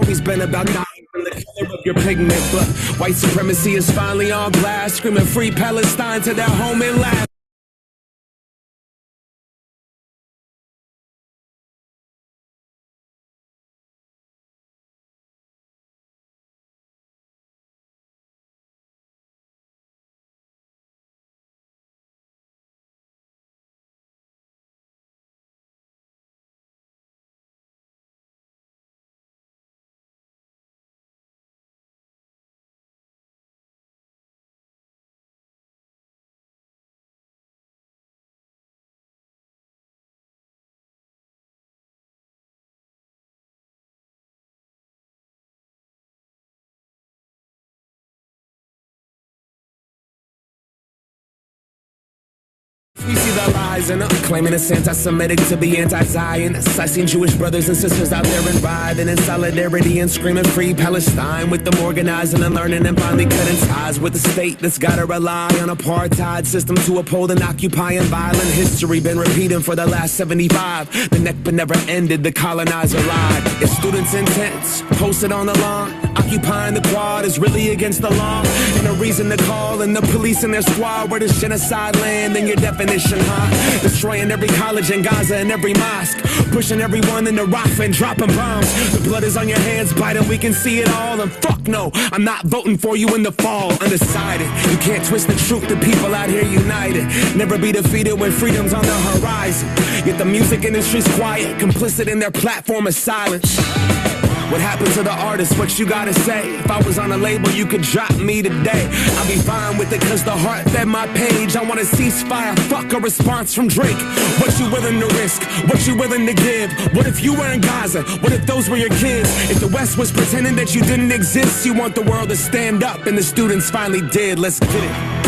always been about dying from the color of your pigment, but white supremacy is finally on glass, screaming free Palestine to their home and last. We see the lies and claiming it's anti-Semitic to be anti-Zionist. I seen Jewish brothers and sisters out there and writhing in solidarity and screaming free Palestine, with them organizing and learning and finally cutting ties with the state that's gotta rely on apartheid system to uphold an occupying violent history been repeating for the last 75. The Nakba never ended, the colonizer lied. If students' intents posted on the lawn, occupying the quad is really against the law, and a reason to call in the police and their squad where this genocide land in your definition, huh? Destroying every college in Gaza and every mosque, pushing everyone into Rafah and dropping bombs. The blood is on your hands, Biden, we can see it all. And fuck no, I'm not voting for you in the fall. Undecided, you can't twist the truth, the people out here united. Never be defeated when freedom's on the horizon. Yet the music industry's quiet, complicit in their platform of silence. What happened to the artist? What you gotta say? If I was on a label, you could drop me today. I'll be fine with it, cause the heart fed my page. I want a ceasefire, fuck a response from Drake. What you willing to risk? What you willing to give? What if you were in Gaza? What if those were your kids? If the West was pretending that you didn't exist, you want the world to stand up, and the students finally did. Let's get it.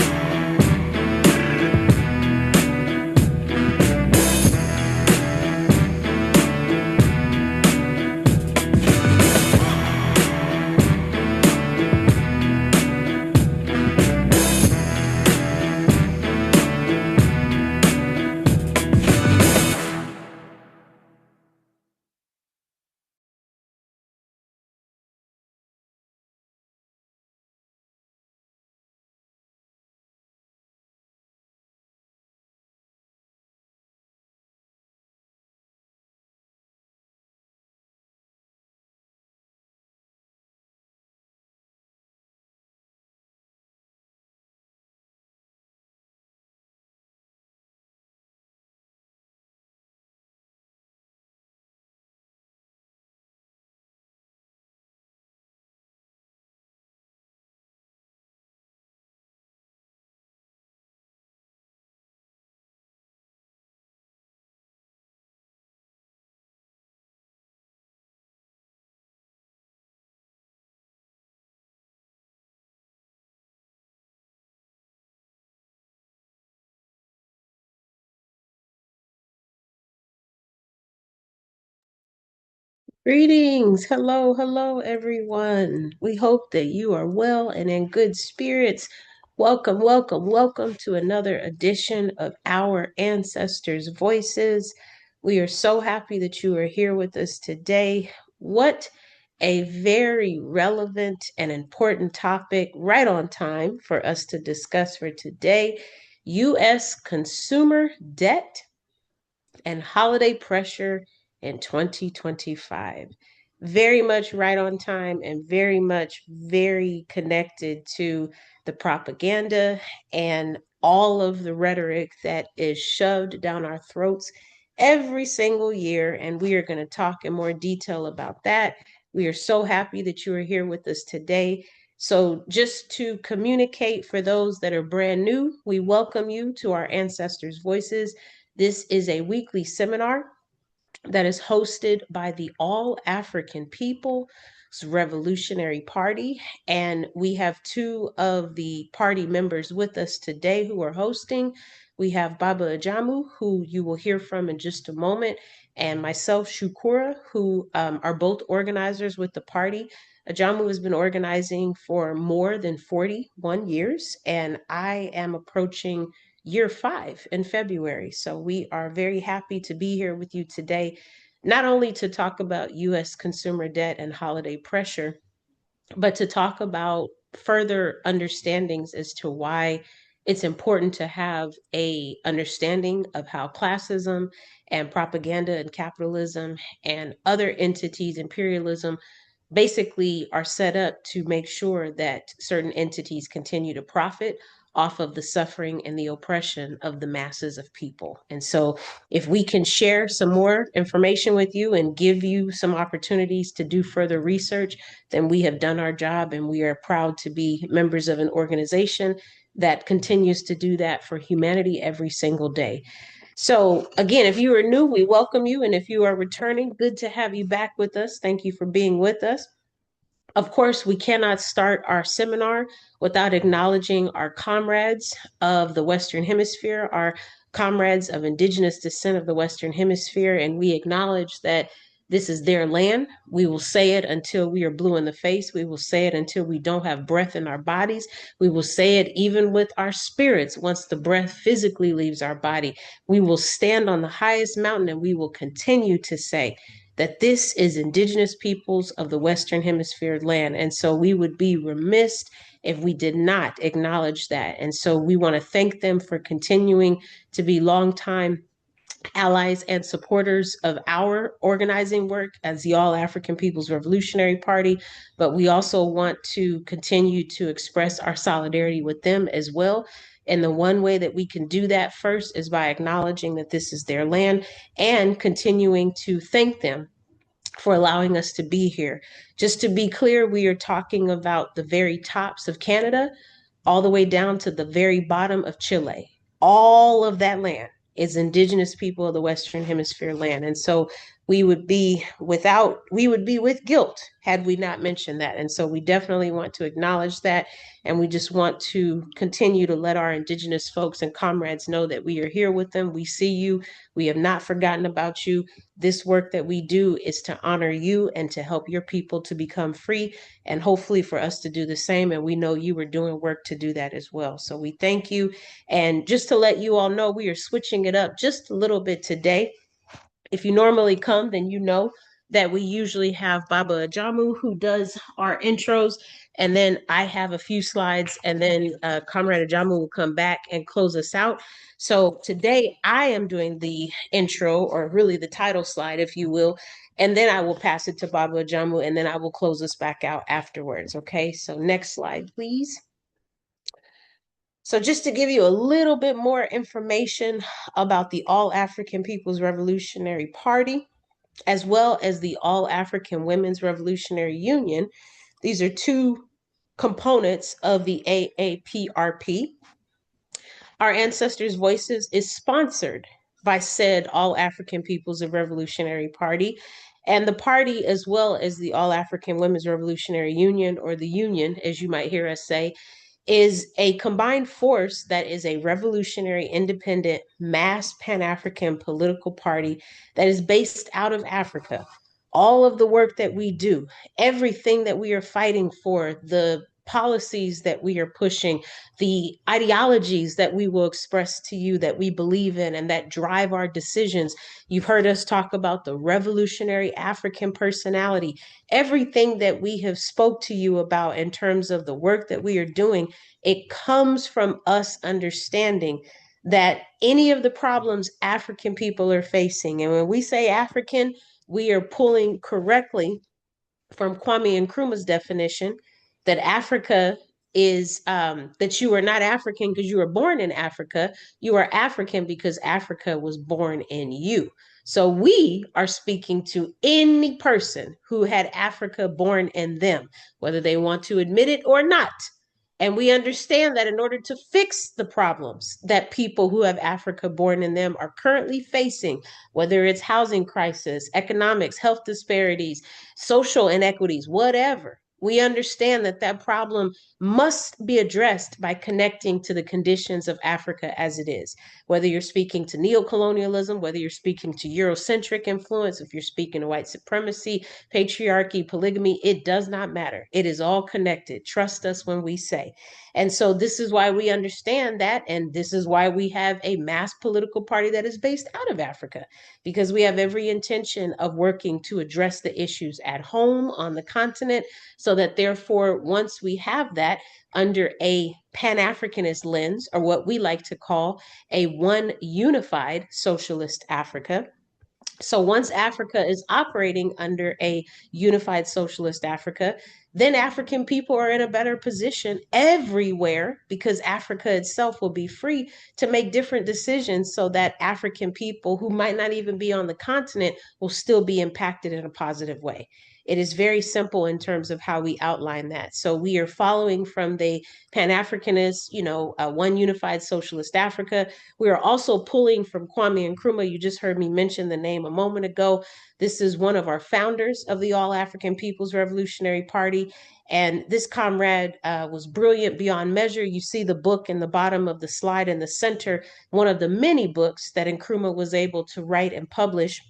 Greetings. Hello, hello, everyone. We hope that you are well and in good spirits. Welcome, welcome, welcome to another edition of Our Ancestors' Voices. We are so happy that you are here with us today. What a very relevant and important topic, right on time for us to discuss for today. U.S. consumer debt and holiday pressure in 2025. Very much right on time and very much very connected to the propaganda and all of the rhetoric that is shoved down our throats every single year. And we are going to talk in more detail about that. We are so happy that you are here with us today. So, just to communicate for those that are brand new, we welcome you to our Ancestors' Voices. This is a weekly seminar that is hosted by the All African People's Revolutionary Party. And we have two of the party members with us today who are hosting. We have Baba Ajamu, who you will hear from in just a moment, and myself, Shukura, who are both organizers with the party. Ajamu has been organizing for more than 41 years, and I am approaching year 5 in February. So we are very happy to be here with you today. not only to talk about US consumer debt and holiday pressure, but to talk about further understandings as to why it's important to have a understanding of how classism and propaganda and capitalism and other entities, imperialism, basically are set up to make sure that certain entities continue to profit off of the suffering and the oppression of the masses of people. And so, if we can share some more information with you and give you some opportunities to do further research, then we have done our job, and we are proud to be members of an organization that continues to do that for humanity every single day. So, again, if you are new, we welcome you. And if you are returning, good to have you back with us. Thank you for being with us. Of course, we cannot start our seminar without acknowledging our comrades of the Western Hemisphere, our comrades of indigenous descent of the Western Hemisphere, and we acknowledge that this is their land. We will say it until we are blue in the face. We will say it until we don't have breath in our bodies. We will say it even with our spirits once the breath physically leaves our body. We will stand on the highest mountain and we will continue to say that this is indigenous peoples of the Western Hemisphere land. And so we would be remiss if we did not acknowledge that. And so we want to thank them for continuing to be longtime allies and supporters of our organizing work as the All African People's Revolutionary Party. But we also want to continue to express our solidarity with them as well. And the one way that we can do that first is by acknowledging that this is their land and continuing to thank them for allowing us to be here. Just to be clear, we are talking about the very tops of Canada, all the way down to the very bottom of Chile. All of that land is indigenous people of the Western Hemisphere land. And so we would be with guilt had we not mentioned that. And so we definitely want to acknowledge that. And we just want to continue to let our indigenous folks and comrades know that we are here with them. We see you. We have not forgotten about you. This work that we do is to honor you and to help your people to become free, and hopefully for us to do the same. And we know you are doing work to do that as well. So we thank you. And just to let you all know, we are switching it up just a little bit today. If you normally come, then you know that we usually have Baba Ajamu who does our intros, and then I have a few slides, and then Comrade Ajamu will come back and close us out. So today I am doing the intro, or really the title slide, if you will, and then I will pass it to Baba Ajamu, and then I will close us back out afterwards. Okay, so next slide, please. So just to give you a little bit more information about the All African People's Revolutionary Party, as well as the All African Women's Revolutionary Union. These are two components of the AAPRP. Our Ancestors' Voices is sponsored by said All African People's Revolutionary Party, and the party, as well as the All African Women's Revolutionary Union, or the Union, as you might hear us say, is a combined force that is a revolutionary, independent, mass Pan-African political party that is based out of Africa. All of the work that we do, everything that we are fighting for, the policies that we are pushing, the ideologies that we will express to you that we believe in and that drive our decisions. You've heard us talk about the revolutionary African personality. Everything that we have spoke to you about in terms of the work that we are doing, it comes from us understanding that any of the problems African people are facing, and when we say African, we are pulling correctly from Kwame Nkrumah's definition that Africa is that you are not African because you were born in Africa. You are African because Africa was born in you. So we are speaking to any person who had Africa born in them, whether they want to admit it or not. And we understand that in order to fix the problems that people who have Africa born in them are currently facing, whether it's housing crisis, economics, health disparities, social inequities, whatever, We understand that that problem must be addressed by connecting to the conditions of Africa as it is. Whether you're speaking to neocolonialism, whether you're speaking to Eurocentric influence, if you're speaking to white supremacy, patriarchy, polygamy, it does not matter. It is all connected. Trust us when we say. And so this is why we understand that. And this is why we have a mass political party that is based out of Africa, because we have every intention of working to address the issues at home on the continent, so that therefore, once we have that under a Pan-Africanist lens, or what we like to call a one unified socialist Africa, so once Africa is operating under a unified socialist Africa, then African people are in a better position everywhere, because Africa itself will be free to make different decisions, so that African people who might not even be on the continent will still be impacted in a positive way. It is very simple in terms of how we outline that. So we are following from the Pan-Africanist, one unified socialist Africa. We are also pulling from Kwame Nkrumah. You just heard me mention the name a moment ago. This is one of our founders of the All African People's Revolutionary Party. And this comrade was brilliant beyond measure. You see the book in the bottom of the slide in the center, one of the many books that Nkrumah was able to write and publish.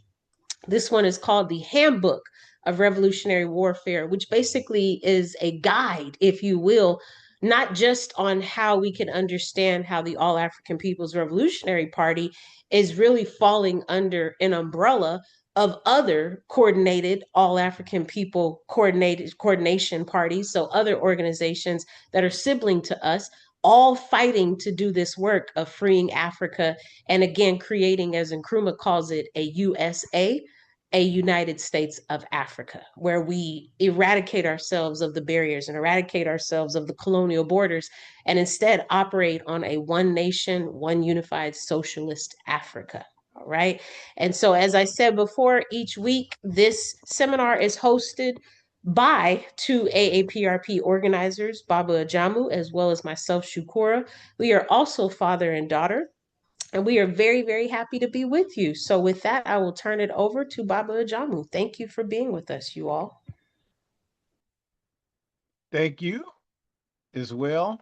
This one is called the Handbook of Revolutionary Warfare, which basically is a guide, if you will, not just on how we can understand how the All African People's Revolutionary Party is really falling under an umbrella of other coordinated All African People coordination parties, so other organizations that are sibling to us, all fighting to do this work of freeing Africa, and again creating, as Nkrumah calls it, a USA, a United States of Africa, where we eradicate ourselves of the barriers and eradicate ourselves of the colonial borders, and instead operate on a one nation, one unified socialist Africa. All right. And so, as I said before, each week this seminar is hosted by two AAPRP organizers, Baba Ajamu, as well as myself, Shukura. We are also father and daughter, and we are very, very happy to be with you. So with that, I will turn it over to Baba Ajamu. Thank you for being with us, you all. Thank you as well.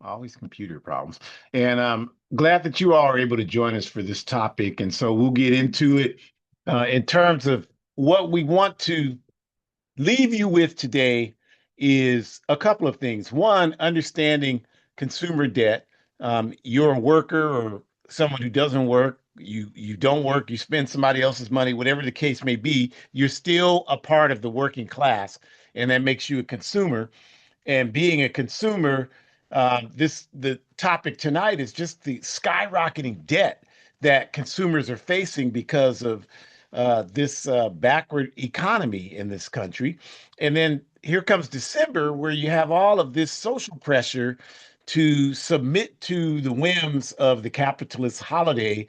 Always computer problems. And I'm glad that you all are able to join us for this topic. And so we'll get into it in terms of what we want to leave you with today is a couple of things. One, understanding consumer debt. You're a worker or someone who doesn't work, you don't work, you spend somebody else's money, whatever the case may be, you're still a part of the working class, and that makes you a consumer. And being a consumer, the topic tonight is just the skyrocketing debt that consumers are facing because of this backward economy in this country. And then here comes December, where you have all of this social pressure to submit to the whims of the capitalist holiday,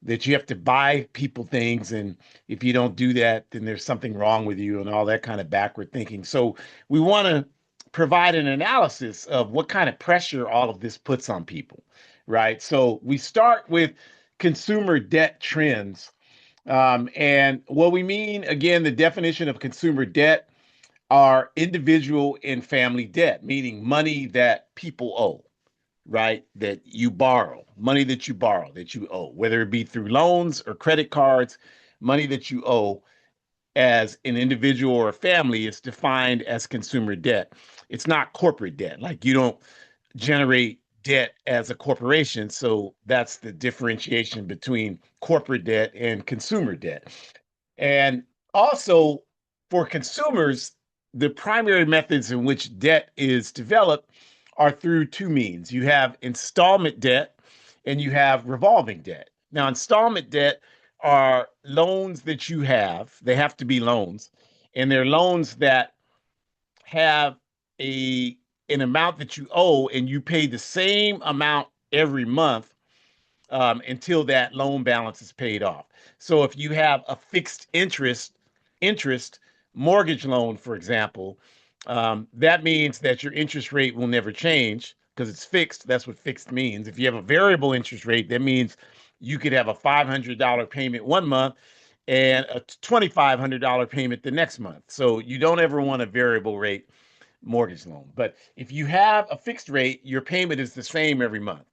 that you have to buy people things. And if you don't do that, then there's something wrong with you, and all that kind of backward thinking. So we want to provide an analysis of what kind of pressure all of this puts on people, right? So we start with consumer debt trends. And what we mean, again, the definition of consumer debt are individual and family debt, meaning money that people owe, right? That you borrow, money that you borrow, that you owe, whether it be through loans or credit cards, money that you owe as an individual or a family is defined as consumer debt. It's not corporate debt. Like, you don't generate debt as a corporation. So that's the differentiation between corporate debt and consumer debt. And also, for consumers, the primary methods in which debt is developed are through two means. You have installment debt and you have revolving debt. Now, installment debt are loans that you have, they have to be loans, and they're loans that have a an amount that you owe, and you pay the same amount every month until that loan balance is paid off. So if you have a fixed interest mortgage loan, for example, that means that your interest rate will never change because it's fixed. That's what fixed means. If you have a variable interest rate, that means you could have a $500 payment one month and a $2,500 payment the next month. So you don't ever want a variable rate mortgage loan. But if you have a fixed rate, your payment is the same every month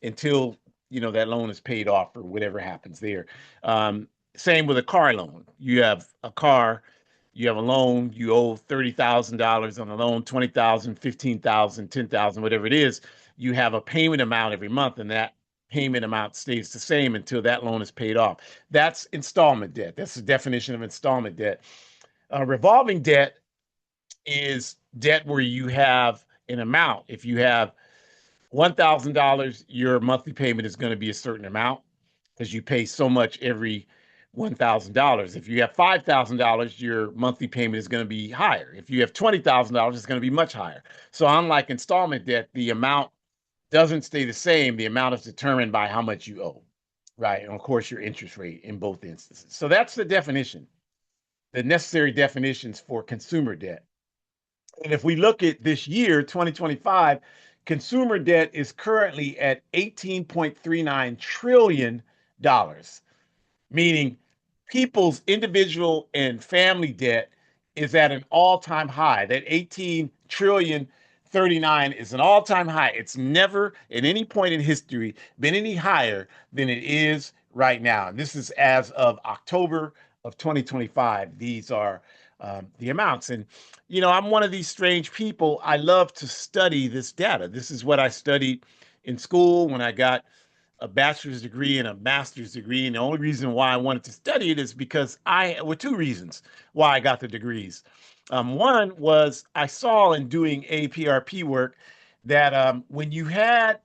until that loan is paid off or whatever happens there. Same with a car loan. You have a car, you have a loan, you owe $30,000 on the loan, 20,000, 15,000, 10,000, whatever it is. You have a payment amount every month, and that payment amount stays the same until that loan is paid off. That's installment debt. That's the definition of installment debt. Revolving debt is debt where you have an amount. If you have $1,000, your monthly payment is going to be a certain amount because you pay so much every $1,000. If you have $5,000, your monthly payment is going to be higher. If you have $20,000, it's going to be much higher. So unlike installment debt, the amount doesn't stay the same. The amount is determined by how much you owe, right? And of course, your interest rate in both instances. So that's the definition, the necessary definitions for consumer debt. And if we look at this year, 2025, consumer debt is currently at $18.39 trillion, meaning people's individual and family debt is at an all-time high. That 18 trillion 39 is an all-time high. It's never at any point in history been any higher than it is right now. And this is as of October of 2025. These are the amounts. And, I'm one of these strange people. I love to study this data. This is what I studied in school when I got a bachelor's degree and a master's degree. And the only reason why I wanted to study it is because two reasons why I got the degrees. One was I saw in doing APRP work that when you had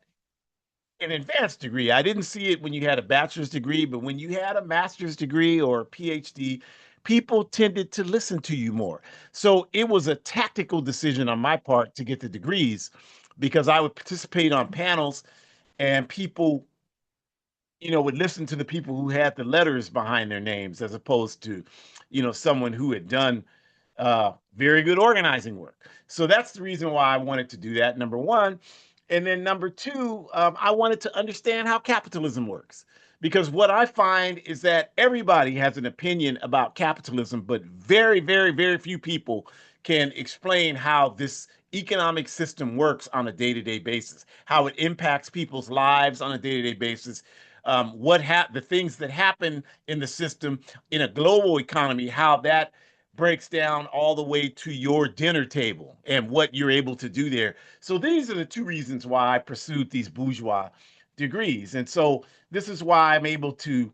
an advanced degree, I didn't see it when you had a bachelor's degree, but when you had a master's degree or a PhD, people tended to listen to you more. So it was a tactical decision on my part to get the degrees because I would participate on panels and people would listen to the people who had the letters behind their names as opposed to, someone who had done very good organizing work. So that's the reason why I wanted to do that, number one. And then number two, I wanted to understand how capitalism works. Because what I find is that everybody has an opinion about capitalism, but very, very, very few people can explain how this economic system works on a day-to-day basis, how it impacts people's lives on a day-to-day basis, the things that happen in the system in a global economy, how that breaks down all the way to your dinner table and what you're able to do there. So these are the two reasons why I pursued these bourgeois degrees. And so this is why I'm able to,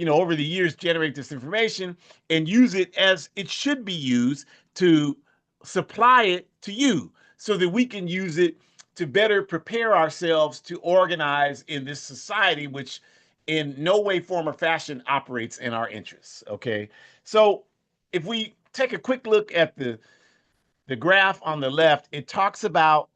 over the years, generate this information and use it as it should be used to supply it to you so that we can use it to better prepare ourselves to organize in this society, which in no way, form, or fashion operates in our interests. Okay. So if we take a quick look at the graph on the left, it talks about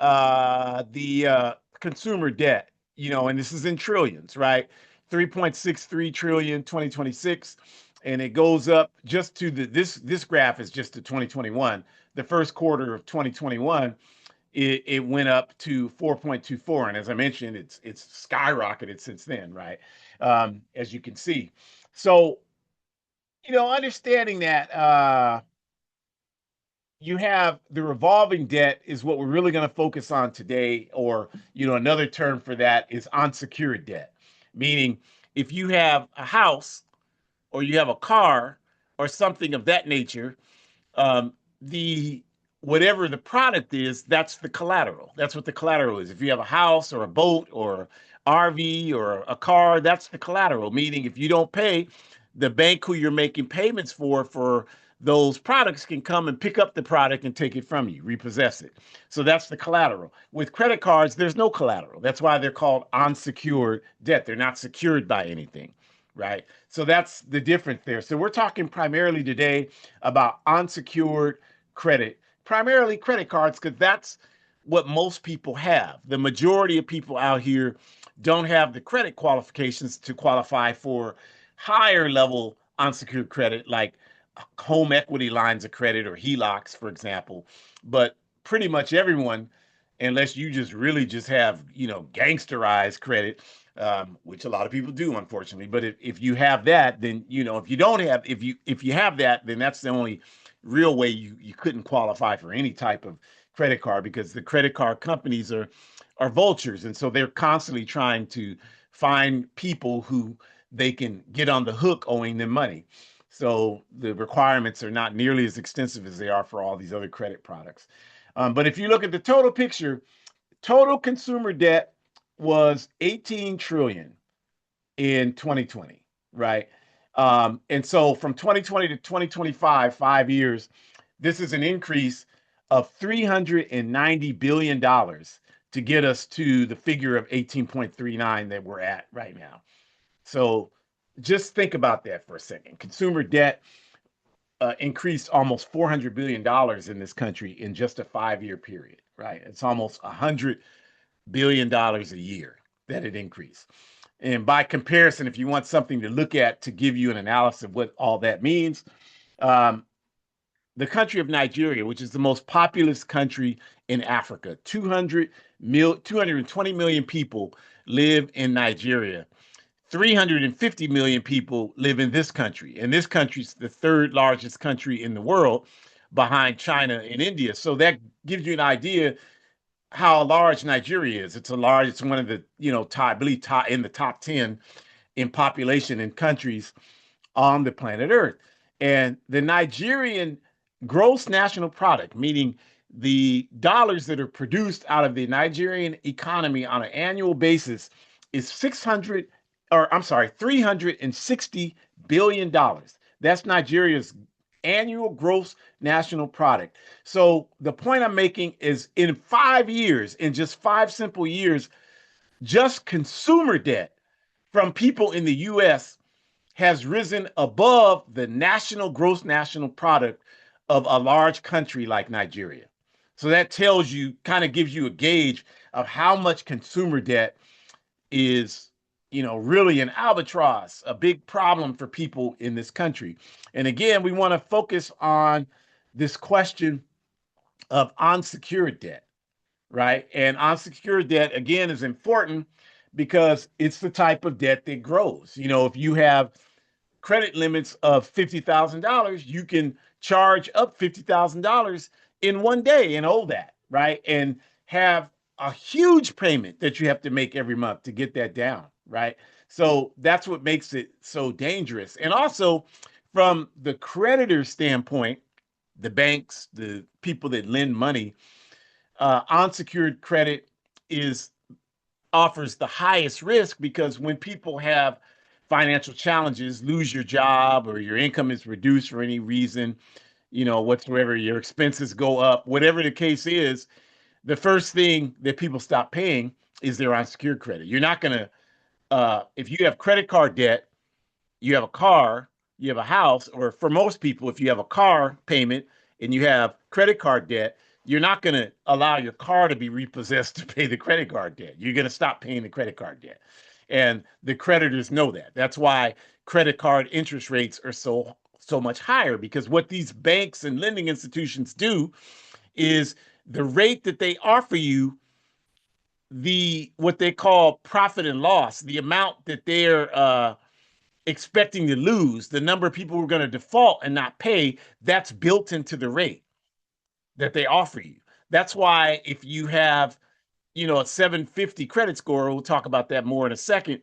the consumer debt, and this is in trillions, right? 3.63 trillion 2026, and it goes up just to this graph is just to 2021. The first quarter of 2021, it went up to 4.24, and as I mentioned, it's skyrocketed since then, right? As you can see. So, understanding that you have the revolving debt is what we're really going to focus on today, or another term for that is unsecured debt, meaning if you have a house or you have a car or something of that nature, the whatever the product is, that's the collateral. That's what the collateral is. If you have a house or a boat or RV or a car, that's the collateral. Meaning, if you don't pay, the bank who you're making payments for those products can come and pick up the product and take it from you, repossess it. So that's the collateral. With credit cards, there's no collateral. That's why they're called unsecured debt. They're not secured by anything, right? So that's the difference there. So we're talking primarily today about unsecured credit, primarily credit cards, because that's what most people have. The majority of people out here don't have the credit qualifications to qualify for higher level unsecured credit, like home equity lines of credit or HELOCs, for example. But pretty much everyone, unless you just really just have, gangsterized credit, which a lot of people do, unfortunately. But if you have that, then if you don't have if you have that, then that's the only real way you couldn't qualify for any type of credit card, because the credit card companies are vultures, and so they're constantly trying to find people who they can get on the hook owing them money. So the requirements are not nearly as extensive as they are for all these other credit products. But if you look at the total picture, total consumer debt was 18 trillion in 2020, right? And so from 2020 to 2025, 5 years, this is an increase of $390 billion to get us to the figure of 18.39 that we're at right now. So just think about that for a second. Consumer debt increased almost $400 billion in this country in just a 5 year period, right? It's almost $100 billion a year that it increased. And by comparison, if you want something to look at to give you an analysis of what all that means, um, the country of Nigeria, which is the most populous country in Africa, 220 million people live in Nigeria. 350 million people live in this country. And this country is the third largest country in the world behind China and India. So that gives you an idea how large Nigeria is. It's one of the, top, I believe, top in the top 10 in population in countries on the planet Earth. And the Nigerian gross national product, meaning the dollars that are produced out of the Nigerian economy on an annual basis, is 360 billion dollars. That's Nigeria's annual gross national product. So the point I'm making is, in 5 years, in just 5 simple years, just consumer debt from people in the US has risen above the national gross national product of a large country like Nigeria. So that tells you, kind of gives you a gauge of how much consumer debt is, really an albatross, a big problem for people in this country. And again, we want to focus on this question of unsecured debt, right? And unsecured debt, again, is important because it's the type of debt that grows. If you have credit limits of $50,000, you can charge up $50,000 in one day and owe that, right? And have a huge payment that you have to make every month to get that down, right? So that's what makes it so dangerous. And also, from the creditor standpoint, the banks, the people that lend money, unsecured credit is offers the highest risk, because when people have financial challenges, lose your job, or your income is reduced for any reason, whatsoever, your expenses go up, whatever the case is, the first thing that people stop paying is their unsecured credit. You're not going to, if you have credit card debt, you have a car, you have a house, or for most people, if you have a car payment and you have credit card debt, you're not going to allow your car to be repossessed to pay the credit card debt. You're going to stop paying the credit card debt. And the creditors know that. That's why credit card interest rates are so much higher, because what these banks and lending institutions do is the rate that they offer you, the what they call profit and loss, the amount that they're expecting to lose, the number of people who are going to default and not pay, that's built into the rate that they offer you. That's why if you have, a 750 credit score, we'll talk about that more in a second,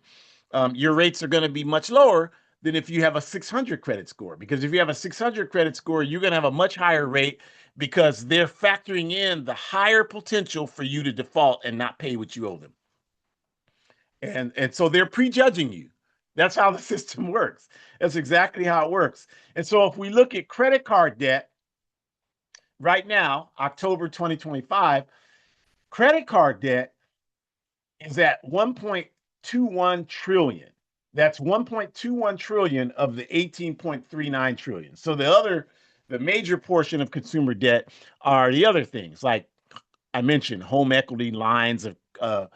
your rates are going to be much lower than if you have a 600 credit score. Because if you have a 600 credit score, you're going to have a much higher rate, because they're factoring in the higher potential for you to default and not pay what you owe them. And so they're prejudging you. That's how the system works. That's exactly how it works. And so if we look at credit card debt right now, October 2025, credit card debt is at 1.21 trillion. That's 1.21 trillion of the 18.39 trillion. So the major portion of consumer debt are the other things, like I mentioned, home equity lines of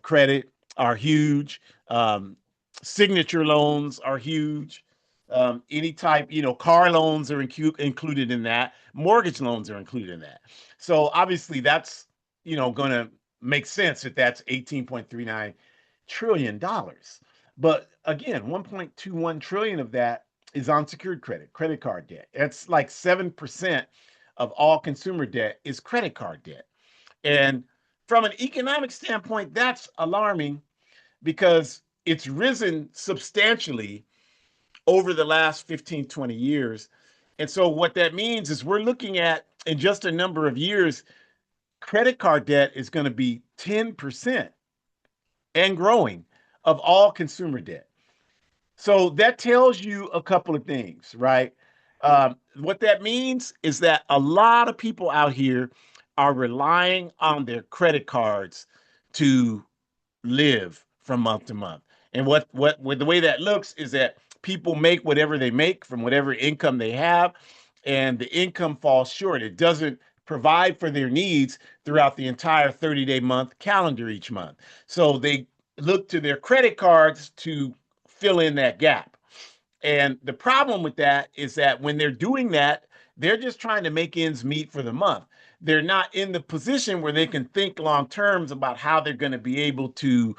credit are huge. Signature loans are huge. Any type, car loans are included in that. Mortgage loans are included in that. So obviously that's, going to make sense that that's 18.39 trillion. But again, 1.21 trillion of that is unsecured credit card debt. It's like 7% of all consumer debt is credit card debt. And from an economic standpoint, that's alarming because it's risen substantially over the last 15, 20 years. And so what that means is we're looking at in just a number of years, credit card debt is going to be 10% and growing of all consumer debt. So that tells you a couple of things, right? What that means is that a lot of people out here are relying on their credit cards to live from month to month. And what the way that looks is that people make whatever they make from whatever income they have, and the income falls short. It doesn't provide for their needs throughout the entire 30-day month calendar each month. So they look to their credit cards to fill in that gap. And the problem with that is that when they're doing that, they're just trying to make ends meet for the month. They're not in the position where they can think long terms about how they're going to be able to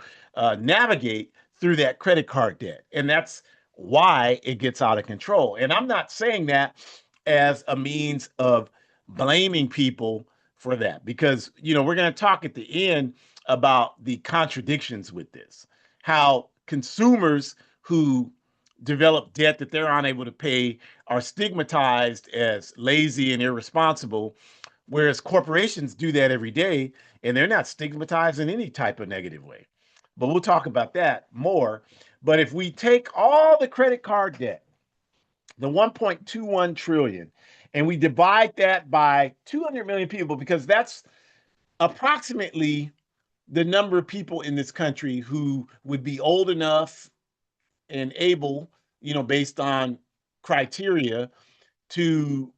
navigate through that credit card debt. And that's why it gets out of control. And I'm not saying that as a means of blaming people for that, because, we're going to talk at the end about the contradictions with this, how consumers who develop debt that they're unable to pay are stigmatized as lazy and irresponsible, whereas corporations do that every day and they're not stigmatized in any type of negative way. But we'll talk about that more. But if we take all the credit card debt, the 1.21 trillion, and we divide that by 200 million people, because that's approximately the number of people in this country who would be old enough and able, based on criteria, to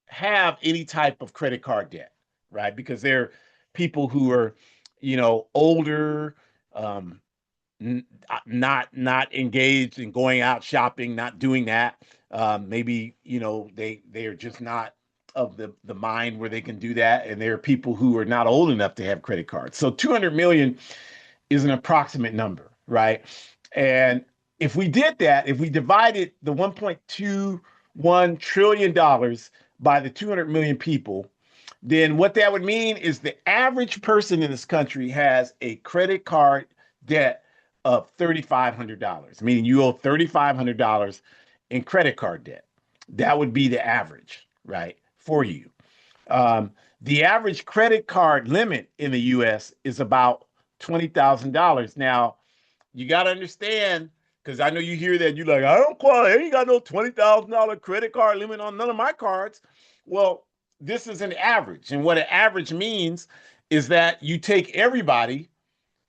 have any type of credit card debt, right? Because they're people who are, older, um, not engaged in going out shopping, not doing that. Maybe they are just not of the mind where they can do that, and there are people who are not old enough to have credit cards. So 200 million is an approximate number, right? And if we did that, if we divided the 1.21 trillion dollars by the 200 million people, then what that would mean is the average person in this country has a credit card debt of $3,500, meaning you owe $3,500 in credit card debt. That would be the average, right, for you. Um, the average credit card limit in the US is about $20,000. Now, you got to understand, because I know you hear that, you're like, I don't qualify, I ain't got no $20,000 credit card limit on none of my cards. Well, this is an average. And what an average means is that you take everybody,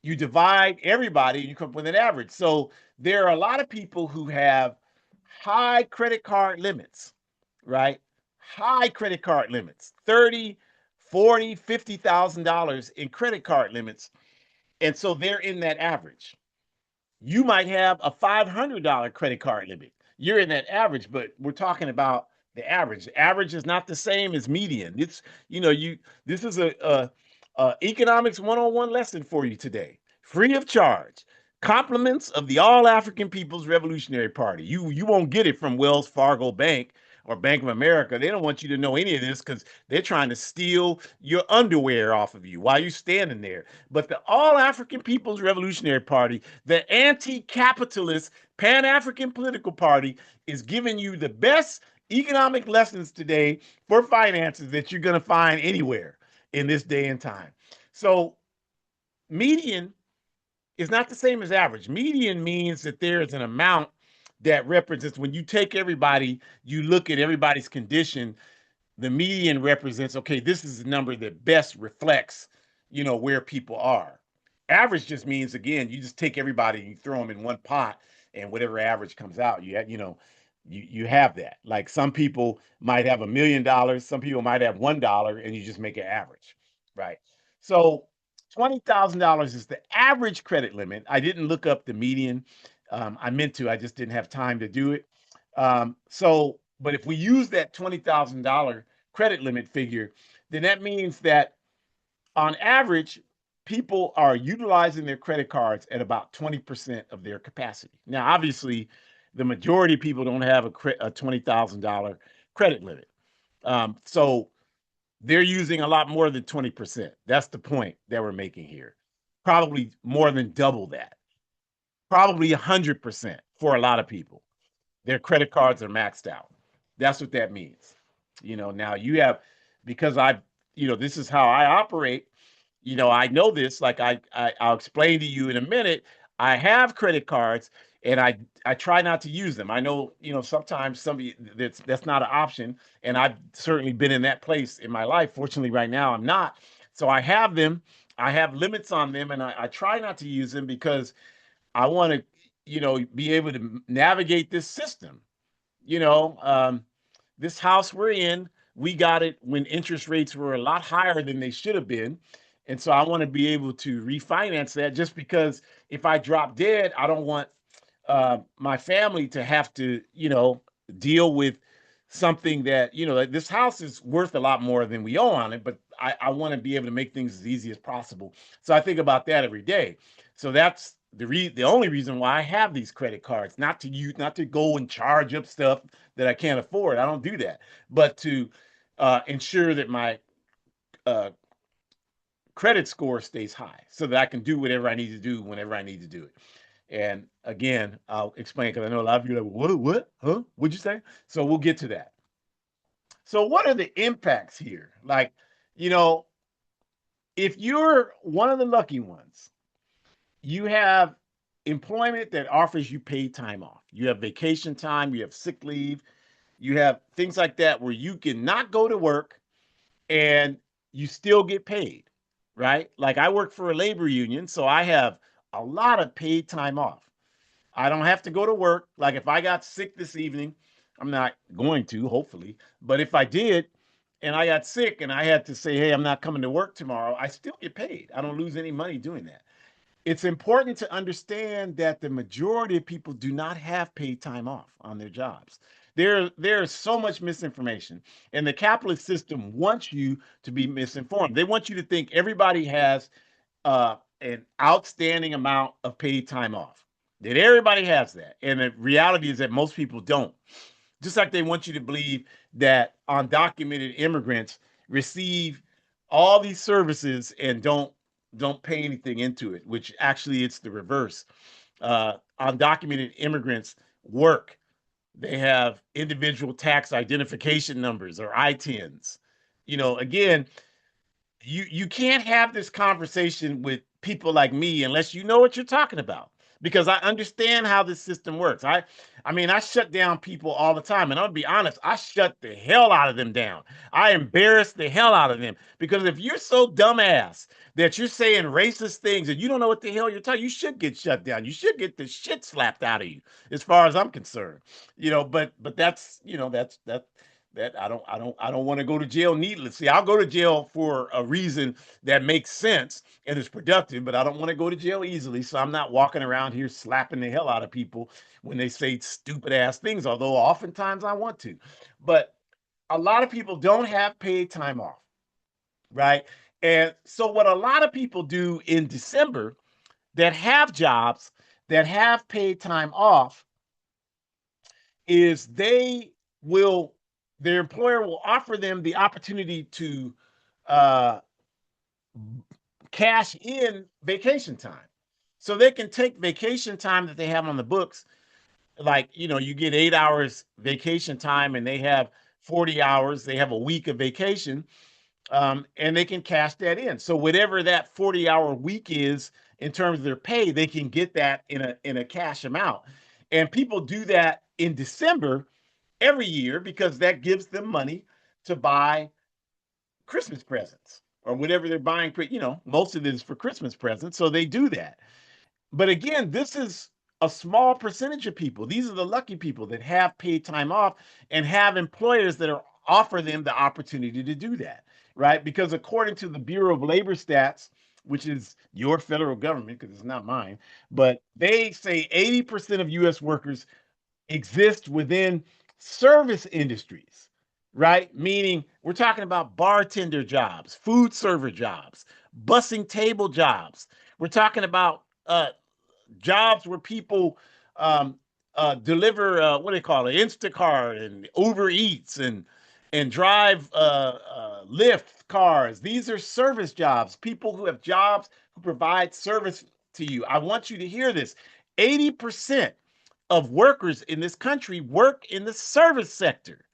you divide everybody, and you come up with an average. So there are a lot of people who have high credit card limits, right? High credit card limits, 30, 40, $50,000 in credit card limits. And so they're in that average. You might have a $500 credit card limit. You're in that average, but we're talking about the average. Average is not the same as median. It's, this is a economics 101 lesson for you today, free of charge. Compliments of the All African People's Revolutionary Party. You won't get it from Wells Fargo Bank or Bank of America. They don't want you to know any of this because they're trying to steal your underwear off of you while you're standing there. But the All African People's Revolutionary Party, the anti-capitalist Pan-African political party, is giving you the best economic lessons today for finances that you're going to find anywhere in this day and time. So median is not the same as average. Median means that there is an amount that represents, when you take everybody, you look at everybody's condition, the median represents, okay, this is the number that best reflects, where people are. Average just means, again, you just take everybody and you throw them in one pot, and whatever average comes out, you have that. Like some people might have $1,000,000, some people might have $1, and you just make an average, right? So $20,000 is the average credit limit. I didn't look up the median. I meant to, I just didn't have time to do it. But if we use that $20,000 credit limit figure, then that means that on average, people are utilizing their credit cards at about 20% of their capacity. Now, obviously, the majority of people don't have a $20,000 credit limit. So they're using a lot more than 20%. That's the point that we're making here. Probably more than double that. Probably 100% for a lot of people. Their credit cards are maxed out. That's what that means. Now you have, because this is how I operate. I know this. Like I'll explain to you in a minute. I have credit cards, and I try not to use them. I know, sometimes somebody that's not an option, and I've certainly been in that place in my life. Fortunately, right now I'm not. So I have them. I have limits on them, and I try not to use them because I want to, be able to navigate this system. You know, um, this house we're in, we got it when interest rates were a lot higher than they should have been. And so I want to be able to refinance that, just because if I drop dead, I don't want my family to have to, deal with something that, like, this house is worth a lot more than we owe on it, but I want to be able to make things as easy as possible. So I think about that every day. So that's the only reason why I have these credit cards, not to use, not to go and charge up stuff that I can't afford. I don't do that, but to ensure that my uh, credit score stays high so that I can do whatever I need to do whenever I need to do it. And again, I'll explain, because I know a lot of you are like, what, huh? What'd you say? So we'll get to that. So what are the impacts here? Like, you know, if you're one of the lucky ones, you have employment that offers you paid time off. You have vacation time, you have sick leave, you have things like that where you can not go to work and you still get paid, right? Like, I work for a labor union, so I have a lot of paid time off. I don't have to go to work. Like, if I got sick this evening, I'm not going to, hopefully, but if I did and I got sick and I had to say, hey, I'm not coming to work tomorrow, I still get paid. I don't lose any money doing that. It's important to understand that the majority of people do not have paid time off on their jobs. There's so much misinformation, and the capitalist system wants you to be misinformed. They want you to think everybody has an outstanding amount of paid time off, that everybody has that. And the reality is that most people don't. Just like they want you to believe that undocumented immigrants receive all these services and don't pay anything into it, which actually it's the reverse. Undocumented immigrants work. They have individual tax identification numbers, or ITINs. Again, you can't have this conversation with people like me unless you know what you're talking about, because I understand how this system works. I mean, I shut down people all the time, and I'll be honest, I shut the hell out of them down. I embarrass the hell out of them, because if you're so dumbass that you're saying racist things and you don't know what the hell you're talking, you should get shut down. You should get the shit slapped out of you, as far as I'm concerned. But that's that I don't want to go to jail needlessly. I'll go to jail for a reason that makes sense and is productive, but I don't want to go to jail easily. So I'm not walking around here slapping the hell out of people when they say stupid ass things, although oftentimes I want to. But a lot of people don't have paid time off, right? And so what a lot of people do in December that have jobs that have paid time off is will their employer will offer them the opportunity to uh, cash in vacation time. So they can take vacation time that they have on the books. Like, you get 8 hours vacation time and they have 40 hours, they have a week of vacation, and they can cash that in. So whatever that 40-hour week is in terms of their pay, they can get that in a cash amount. And people do that in December every year because that gives them money to buy Christmas presents or whatever they're buying. Most of it is for Christmas presents, so they do that. But again, this is a small percentage of people. These are the lucky people that have paid time off and have employers that offer them the opportunity to do that, right? Because according to the Bureau of Labor Stats, which is your federal government, because it's not mine, but they say 80% of U.S. workers exist within service industries, right? Meaning we're talking about bartender jobs, food server jobs, bussing table jobs. We're talking about jobs where people deliver what do they call it, Instacart and Uber Eats and drive Lyft cars. These are service jobs. People who have jobs who provide service to you. I want you to hear this. 80% of workers in this country work in the service sector,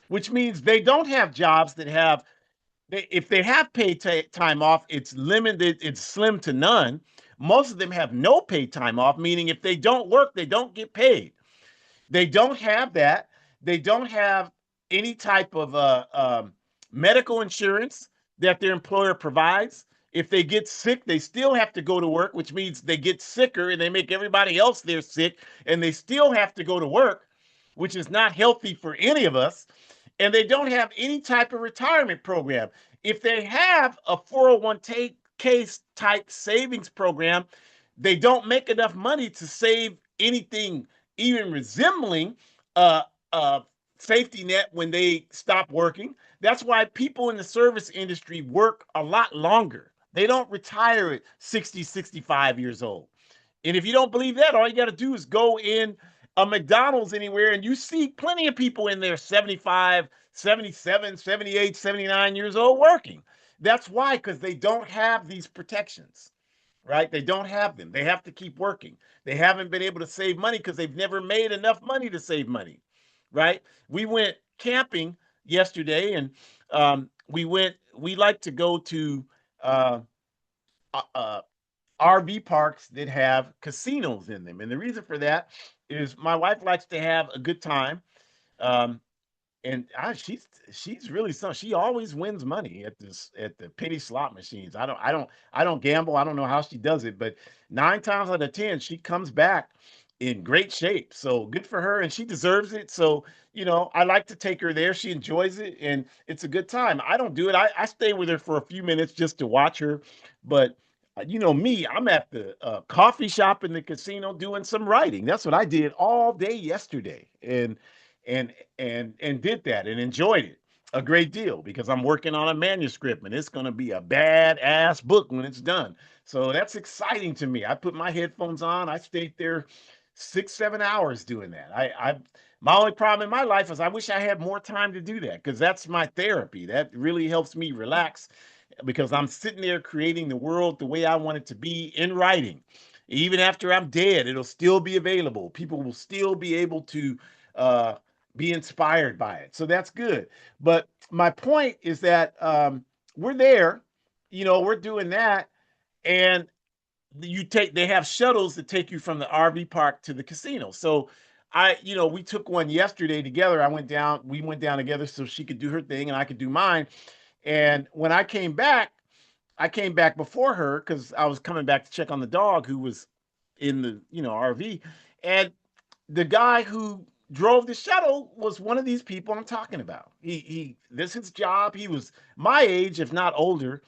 which means they don't have jobs that have if they have paid time off, it's limited, it's slim to none. Most of them have no paid time off, meaning if they don't work, they don't get paid. They don't have that. They don't have any type of medical insurance that their employer provides. If they get sick, they still have to go to work, which means they get sicker and they make everybody else there sick, and they still have to go to work, which is not healthy for any of us. And they don't have any type of retirement program. If they have a 401k type savings program, they don't make enough money to save anything even resembling a, a safety net when they stop working. That's why people in the service industry work a lot longer. They don't retire at 60, 65 years old. And if you don't believe that, all you got to do is go in a McDonald's anywhere and you see plenty of people in there 75, 77, 78, 79 years old working. That's why, because they don't have these protections, right? They don't have them. They have to keep working. They haven't been able to save money because they've never made enough money to save money, right? We went camping yesterday and we like to go to uh, uh, RV parks that have casinos in them. And the reason for that is my wife likes to have a good time. Um, and she's really some. She always wins money at the penny slot machines. I don't gamble. I don't know how she does it, but 9 times out of 10 she comes back in great shape. So good for her, and she deserves it. So I like to take her there. She enjoys it, and it's a good time. I don't do it. I stay with her for a few minutes just to watch her, but. Me, I'm at the coffee shop in the casino doing some writing. That's what I did all day yesterday, and and did that and enjoyed it a great deal because I'm working on a manuscript and it's going to be a badass book when it's done. So that's exciting to me. I put my headphones on. I stayed there 6, 7 hours doing that. I my only problem in my life is I wish I had more time to do that because that's my therapy. That really helps me relax because I'm sitting there creating the world the way I want it to be in writing. Even after I'm dead, it'll still be available. People will still be able to uh, be inspired by it. So that's good. But my point is that we're there, we're doing that, and they have shuttles that take you from the RV park to the casino. So we took one yesterday together. We went down together so she could do her thing and I could do mine. And when I came back before her because I was coming back to check on the dog who was in the RV. And the guy who drove the shuttle was one of these people I'm talking about. This is his job. He was my age, if not older,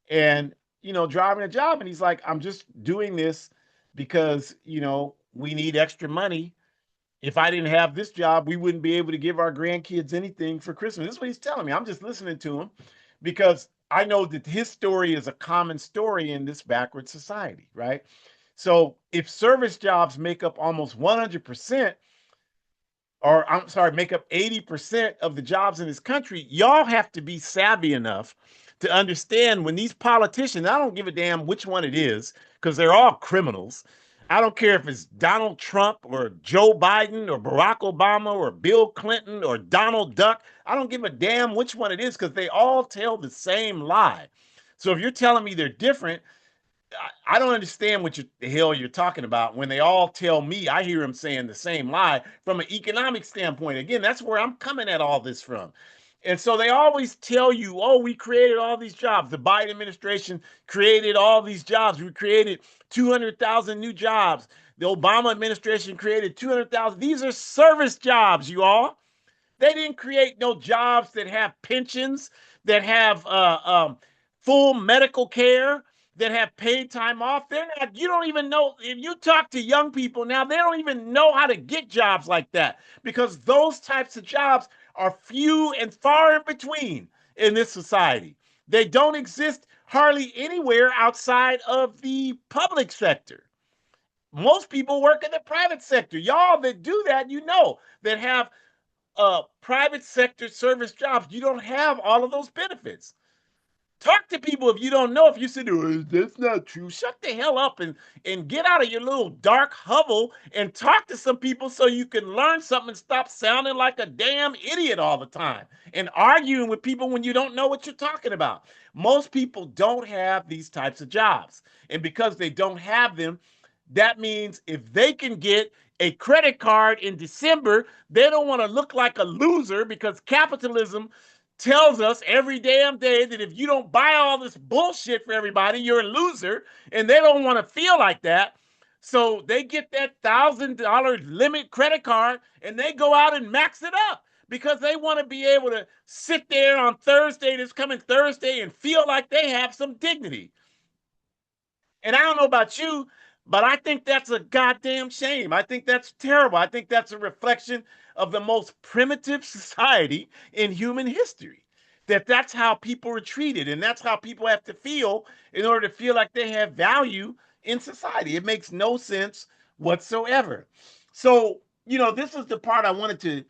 and driving a job. And he's like, I'm just doing this because we need extra money. If I didn't have this job, we wouldn't be able to give our grandkids anything for Christmas. This is what he's telling me. I'm just listening to him because I know that his story is a common story in this backward society, right? So if service jobs make up almost 100%, or I'm sorry, make up 80% of the jobs in this country, y'all have to be savvy enough to understand when these politicians, I don't give a damn which one it is, because they're all criminals. I don't care if it's Donald Trump or Joe Biden or Barack Obama or Bill Clinton or Donald Duck. I don't give a damn which one it is because they all tell the same lie. So if you're telling me they're different, I don't understand what the hell you're talking about when they all tell me. I hear them saying the same lie from an economic standpoint. Again, that's where I'm coming at all this from. And so they always tell you, oh, we created all these jobs. The Biden administration created all these jobs. We created 200,000 new jobs. The Obama administration created 200,000. These are service jobs, you all. They didn't create no jobs that have pensions, that have full medical care, that have paid time off. They're not, you don't even know, if you talk to young people now, they don't even know how to get jobs like that because those types of jobs are few and far in between in this society. They don't exist hardly anywhere outside of the public sector. Most people work in the private sector. Y'all that do that, that have private sector service jobs, you don't have all of those benefits. Talk to people if you don't know. If you say, oh, that's not true, shut the hell up and get out of your little dark hovel and talk to some people so you can learn something and stop sounding like a damn idiot all the time and arguing with people when you don't know what you're talking about. Most people don't have these types of jobs. And because they don't have them, that means if they can get a credit card in December, they don't want to look like a loser because capitalism tells us every damn day that if you don't buy all this bullshit for everybody, you're a loser, and they don't want to feel like that. So they get that $1,000 limit credit card and they go out and max it up because they want to be able to sit there on Thursday, this coming Thursday, and feel like they have some dignity. And I don't know about you, but I think that's a goddamn shame. I think that's terrible. I think that's a reflection of the most primitive society in human history. That's how people are treated, and that's how people have to feel in order to feel like they have value in society. It makes no sense whatsoever. So, this is the part I wanted to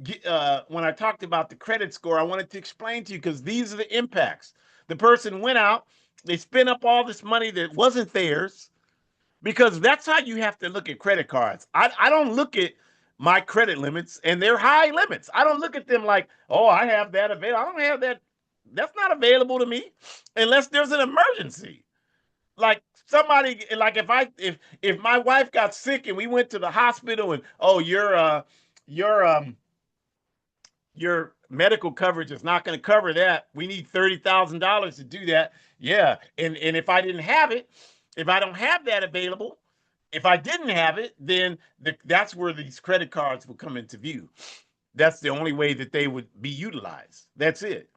get, when I talked about the credit score, I wanted to explain to you because these are the impacts. The person went out, they spent up all this money that wasn't theirs, because that's how you have to look at credit cards. I don't look at my credit limits, and they're high limits. I don't look at them like, oh, I have that available. I don't have that. That's not available to me unless there's an emergency. Like somebody, like if my wife got sick and we went to the hospital and your medical coverage is not going to cover that. We need $30,000 to do that. Yeah, and if I didn't have it, if I don't have that available, if I didn't have it, then that's where these credit cards will come into view. That's the only way that they would be utilized. That's it.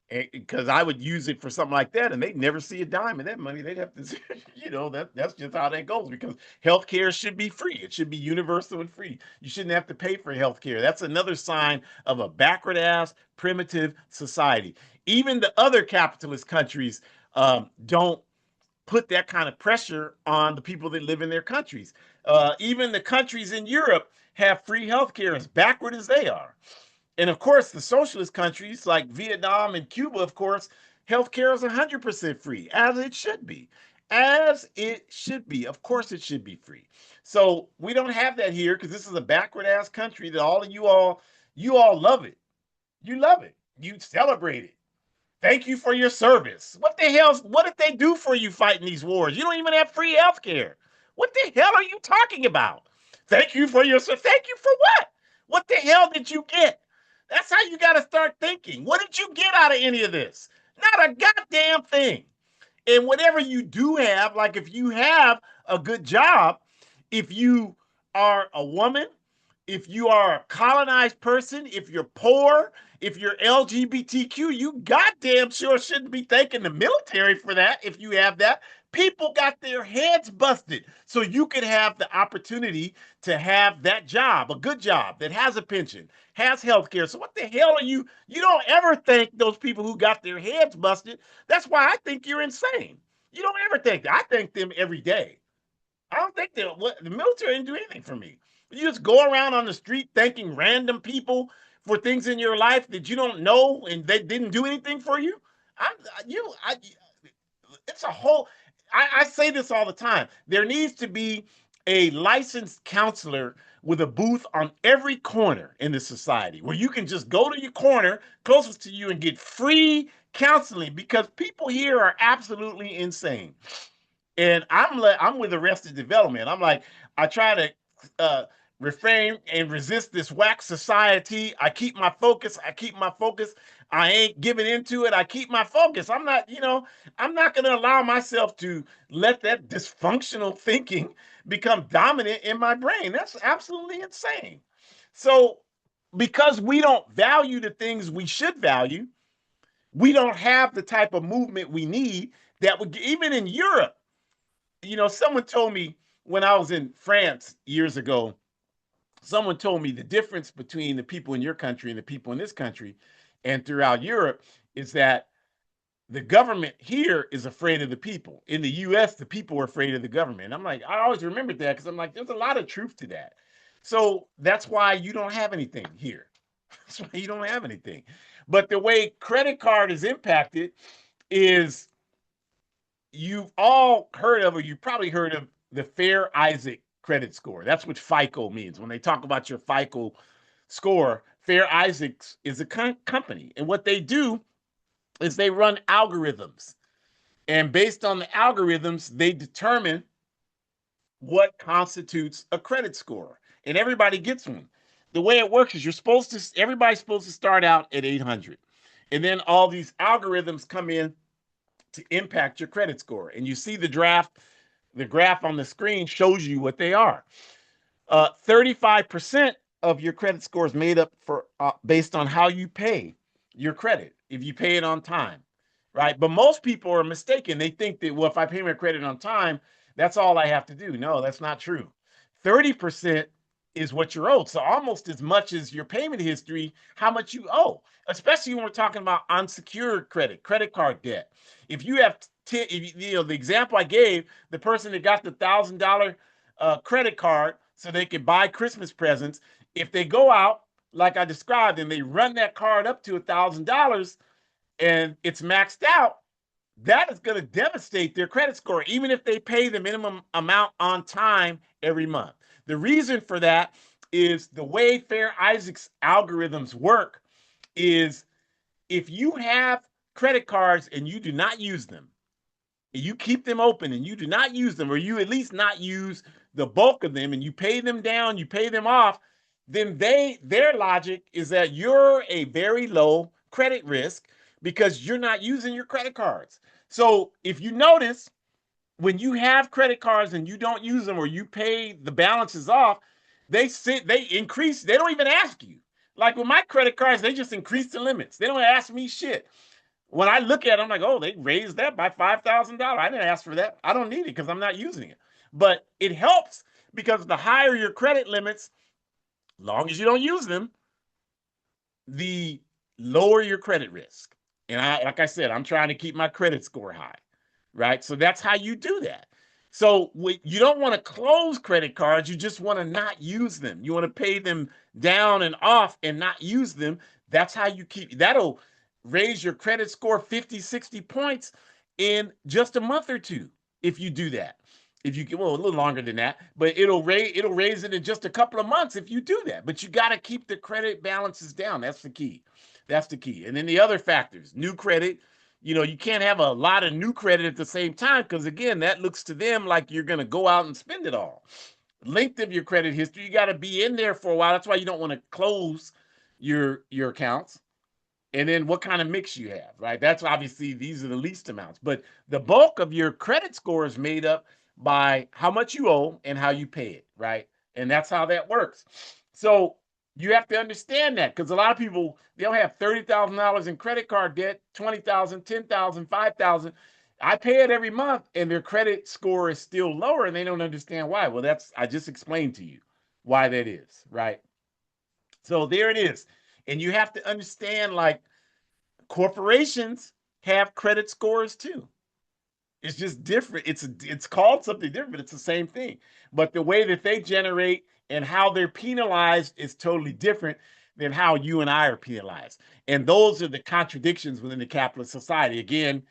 Because I would use it for something like that, and they'd never see a dime of that money. They'd have to, that's just how that goes. Because healthcare should be free. It should be universal and free. You shouldn't have to pay for healthcare. That's another sign of a backward ass, primitive society. Even the other capitalist countries don't put that kind of pressure on the people that live in their countries. Even the countries in Europe have free healthcare, as backward as they are. And of course, the socialist countries like Vietnam and Cuba, of course, healthcare is 100% free, as it should be. As it should be. Of course, it should be free. So we don't have that here because this is a backward ass country that all of you all love it. You love it. You celebrate it. Thank you for your service. What the hell? What did they do for you fighting these wars? You don't even have free health care. What the hell are you talking about? Thank you for your service. Thank you for what? What the hell did you get? That's how you got to start thinking. What did you get out of any of this? Not a goddamn thing. And whatever you do have, like if you have a good job, if you are a woman, if you are a colonized person, if you're poor, if you're LGBTQ, you goddamn sure shouldn't be thanking the military for that if you have that. People got their heads busted so you could have the opportunity to have that job, a good job that has a pension, has health care. So what the hell are you don't ever thank those people who got their heads busted. That's why I think you're insane. You don't ever think that. I thank them every day. I don't think the military didn't do anything for me. You just go around on the street thanking random people for things in your life that you don't know and they didn't do anything for you. It's a whole. I say this all the time. There needs to be a licensed counselor with a booth on every corner in the society where you can just go to your corner closest to you and get free counseling because people here are absolutely insane. And I'm with Arrested Development. I'm like, I try to refrain and resist this whack society. I keep my focus. I ain't giving into it. I keep my focus. I'm not going to allow myself to let that dysfunctional thinking become dominant in my brain. That's absolutely insane. So because we don't value the things we should value, we don't have the type of movement we need that would, even in Europe. Someone told me when I was in France years ago, someone told me the difference between the people in your country and the people in this country and throughout Europe is that The government here is afraid of the people. In the US, the people are afraid of the government. I'm like, I always remembered that because I'm like, there's a lot of truth to that. So that's why you don't have anything here. That's why you don't have anything. But the way credit card is impacted is, you've all heard of, or you probably heard of, the Fair Isaac credit score. That's what FICO means. When they talk about your FICO score, Fair Isaacs is a company. And what they do is they run algorithms. And based on the algorithms, they determine what constitutes a credit score. And everybody gets one. The way it works is everybody's supposed to start out at 800. And then all these algorithms come in to impact your credit score. And you see the graph on the screen shows you what they are. 35% of your credit score is made up based on how you pay your credit, if you pay it on time, right? But most people are mistaken. They think that, well, if I pay my credit on time, that's all I have to do. No, that's not true. 30% is what you're owed. So almost as much as your payment history, how much you owe, especially when we're talking about unsecured credit card debt. If you have the example I gave, the person that got the $1,000 credit card so they could buy Christmas presents, if they go out like I described and they run that card up to $1,000 and it's maxed out, that is going to devastate their credit score, even if they pay the minimum amount on time every month. The reason for that is the way Fair Isaac's algorithms work is, if you have credit cards and you do not use them, you keep them open and you do not use them, or you at least not use the bulk of them, and you pay them down, you pay them off, then their logic is that you're a very low credit risk because you're not using your credit cards. So if you notice, when you have credit cards and you don't use them, or you pay the balances off, they increase. They don't even ask you. Like with my credit cards, they just increase the limits. They don't ask me shit. When I look at it, I'm like, oh, they raised that by $5,000. I didn't ask for that. I don't need it because I'm not using it. But it helps because the higher your credit limits, long as you don't use them, the lower your credit risk. And like I said, I'm trying to keep my credit score high, right? So that's how you do that. So you don't want to close credit cards. You just want to not use them. You want to pay them down and off and not use them. That's how you that'll raise your credit score 50, 60 points in just a month or two if you do that. If you get, well, a little longer than that, but it'll raise it in just a couple of months if you do that. But you got to keep the credit balances down. That's the key. That's the key. And then the other factors, new credit, you can't have a lot of new credit at the same time, because again, that looks to them like you're going to go out and spend it all. Length of your credit history, you got to be in there for a while. That's why you don't want to close your accounts. And then what kind of mix you have, right? That's obviously, these are the least amounts. But the bulk of your credit score is made up by how much you owe and how you pay it, right? And that's how that works. So you have to understand that, because a lot of people, they'll have $30,000 in credit card debt, $20,000, $10,000, $5,000. I pay it every month and their credit score is still lower and they don't understand why. Well, I just explained to you why that is, right? So there it is. And you have to understand, like, corporations have credit scores too. It's just different. It's called something different, but it's the same thing. But the way that they generate and how they're penalized is totally different than how you and I are penalized. And those are the contradictions within the capitalist society. Again,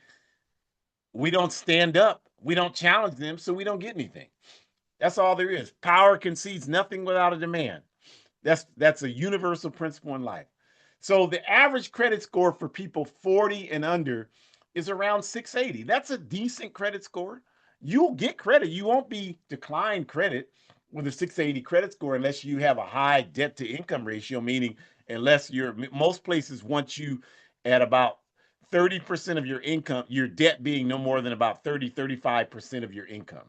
we don't stand up, we don't challenge them, so we don't get anything. That's all there is. Power concedes nothing without a demand. That's a universal principle in life. So the average credit score for people 40 and under is around 680. That's a decent credit score. You'll get credit. You won't be declined credit with a 680 credit score unless you have a high debt to income ratio, meaning unless most places want you at about 30% of your income, your debt being no more than about 35% of your income,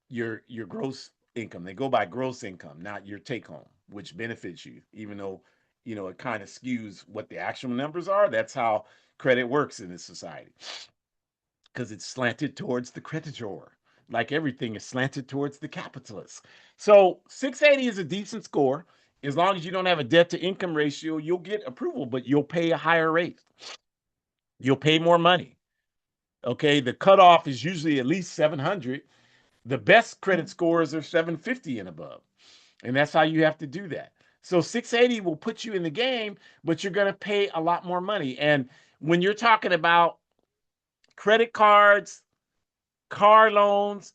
your gross income. They go by gross income, not your take home, which benefits you, even though, it kind of skews what the actual numbers are. That's how credit works in this society, because it's slanted towards the creditor. Like everything is slanted towards the capitalist. So 680 is a decent score. As long as you don't have a debt to income ratio, you'll get approval, but you'll pay a higher rate. You'll pay more money. Okay, the cutoff is usually at least 700. The best credit scores are 750 and above. And that's how you have to do that. So 680 will put you in the game, but you're going to pay a lot more money. And when you're talking about credit cards, car loans,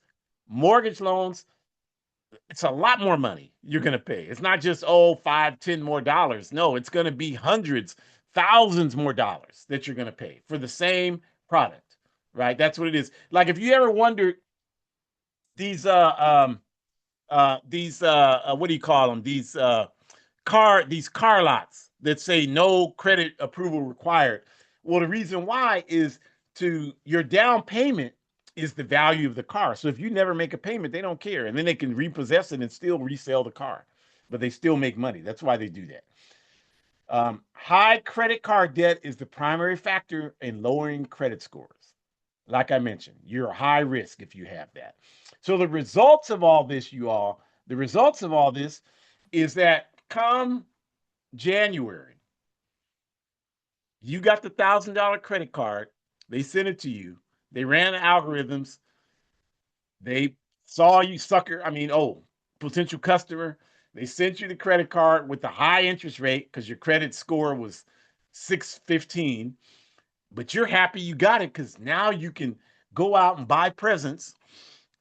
mortgage loans, it's a lot more money you're going to pay. It's not just, oh, 5, 10 more dollars. No, it's going to be hundreds, thousands more dollars that you're going to pay for the same product, right? That's what it is. Like if you ever wondered these what do you call them? These car lots that say no credit approval required. Well, the reason why is to your down payment is the value of the car. So if you never make a payment, they don't care. And then they can repossess it and still resell the car, but they still make money. That's why they do that. High credit card debt is the primary factor in lowering credit scores. Like I mentioned, you're high risk if you have that. So the results of all this, the results of all this is that come January, you got the $1,000 credit card. They sent it to you. They ran the algorithms. They saw you potential customer. They sent you the credit card with the high interest rate because your credit score was 615. But you're happy you got it because now you can go out and buy presents,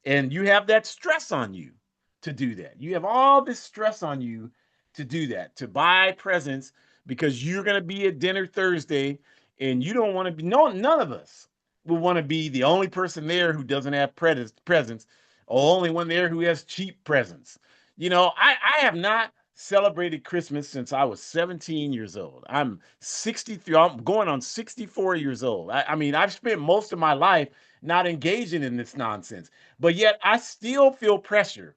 and you have that stress on you to do that. You have all this stress on you to do that, to buy presents because you're going to be at dinner Thursday and you don't want to be, no, none of us will want to be the only person there who doesn't have presents or only one there who has cheap presents. I have not celebrated Christmas since I was 17 years old. I'm 63. I'm going on 64 years old. I mean, I've spent most of my life not engaging in this nonsense, but yet I still feel pressure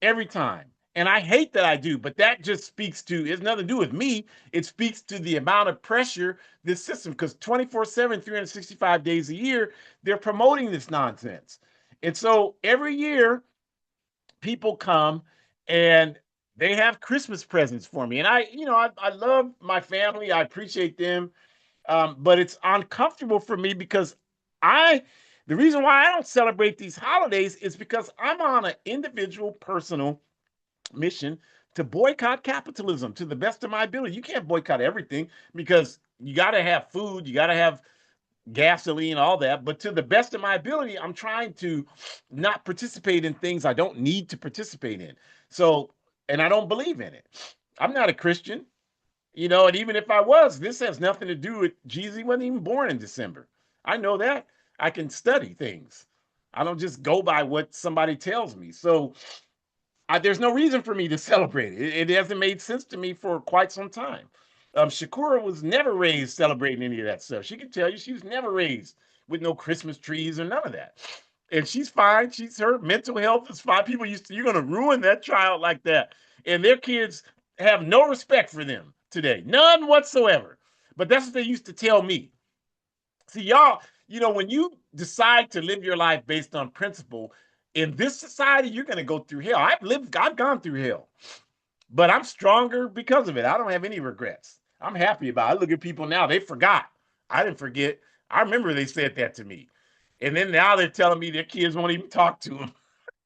every time. And I hate that I do, but that just speaks to, it's nothing to do with me. It speaks to the amount of pressure this system, because 24/7, 365 days a year, they're promoting this nonsense. And so every year, people come and they have Christmas presents for me. And I love my family. I appreciate them. But it's uncomfortable for me because the reason why I don't celebrate these holidays is because I'm on an individual, personal mission to boycott capitalism to the best of my ability. You can't boycott everything because you got to have food, you got to have gasoline, all that. But to the best of my ability, I'm trying to not participate in things I don't need to participate in. So, and I don't believe in it. I'm not a Christian, and even if I was, this has nothing to do with Jesus. He wasn't even born in December. I know that. I can study things. I don't just go by what somebody tells me. So there's no reason for me to celebrate it. It hasn't made sense to me for quite some time. Shakura was never raised celebrating any of that stuff. She can tell you she was never raised with no Christmas trees or none of that. And she's fine. Her mental health is fine. People you're going to ruin that child like that. And their kids have no respect for them today. None whatsoever. But that's what they used to tell me. See, y'all, when you decide to live your life based on principle, in this society, you're going to go through hell. I've gone through hell, but I'm stronger because of it. I don't have any regrets. I'm happy about it. I look at people now, they forgot. I didn't forget. I remember they said that to me. And then now they're telling me their kids won't even talk to them.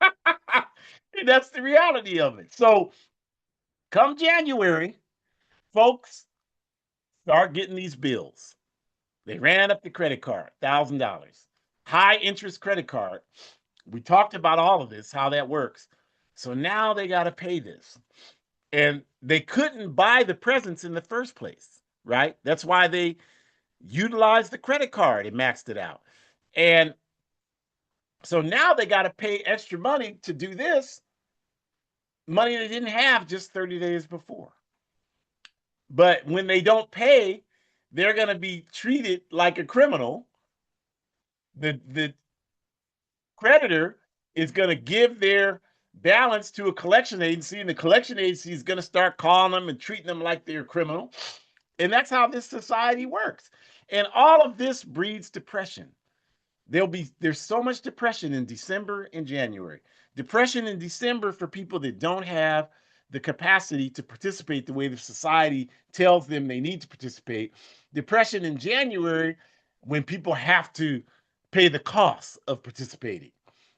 And that's the reality of it. So come January, folks, start getting these bills. They ran up the credit card, $1,000. High interest credit card. We talked about all of this, how that works. So now they got to pay this. And they couldn't buy the presents in the first place, right? That's why they utilized the credit card and maxed it out. And so now they got to pay extra money to do this, money they didn't have just 30 days before. But when they don't pay, they're going to be treated like a criminal. The creditor is going to give their balance to a collection agency, and the collection agency is going to start calling them and treating them like they're a criminal. And that's how this society works. And all of this breeds depression. There's so much depression in December and January. Depression in December for people that don't have the capacity to participate the way the society tells them they need to participate. Depression in January when people have to pay the cost of participating,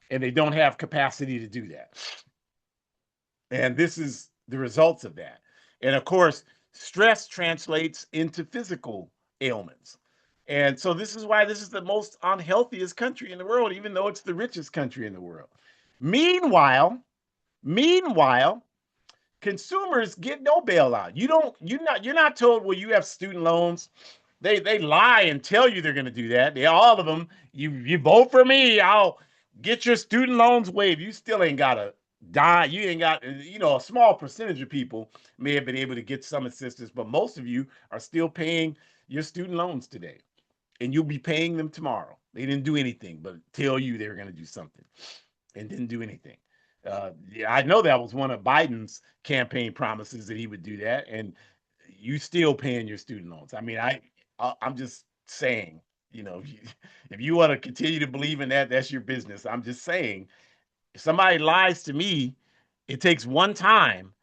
and they don't have capacity to do that. And this is the results of that. And of course, stress translates into physical ailments. And so this is why this is the most unhealthiest country in the world, even though it's the richest country in the world. Meanwhile, consumers get no bailout. You're not told, well, you have student loans. They lie and tell you they're going to do that. All of them. You vote for me, I'll get your student loans waived. You still ain't got a dime. You ain't got, a small percentage of people may have been able to get some assistance, but most of you are still paying your student loans today, and you'll be paying them tomorrow. They didn't do anything but tell you they were going to do something, and didn't do anything. Yeah, I know that was one of Biden's campaign promises, that he would do that, and you still paying your student loans. I mean, I'm just saying, if you want to continue to believe in that, that's your business. I'm just saying, if somebody lies to me, it takes one time.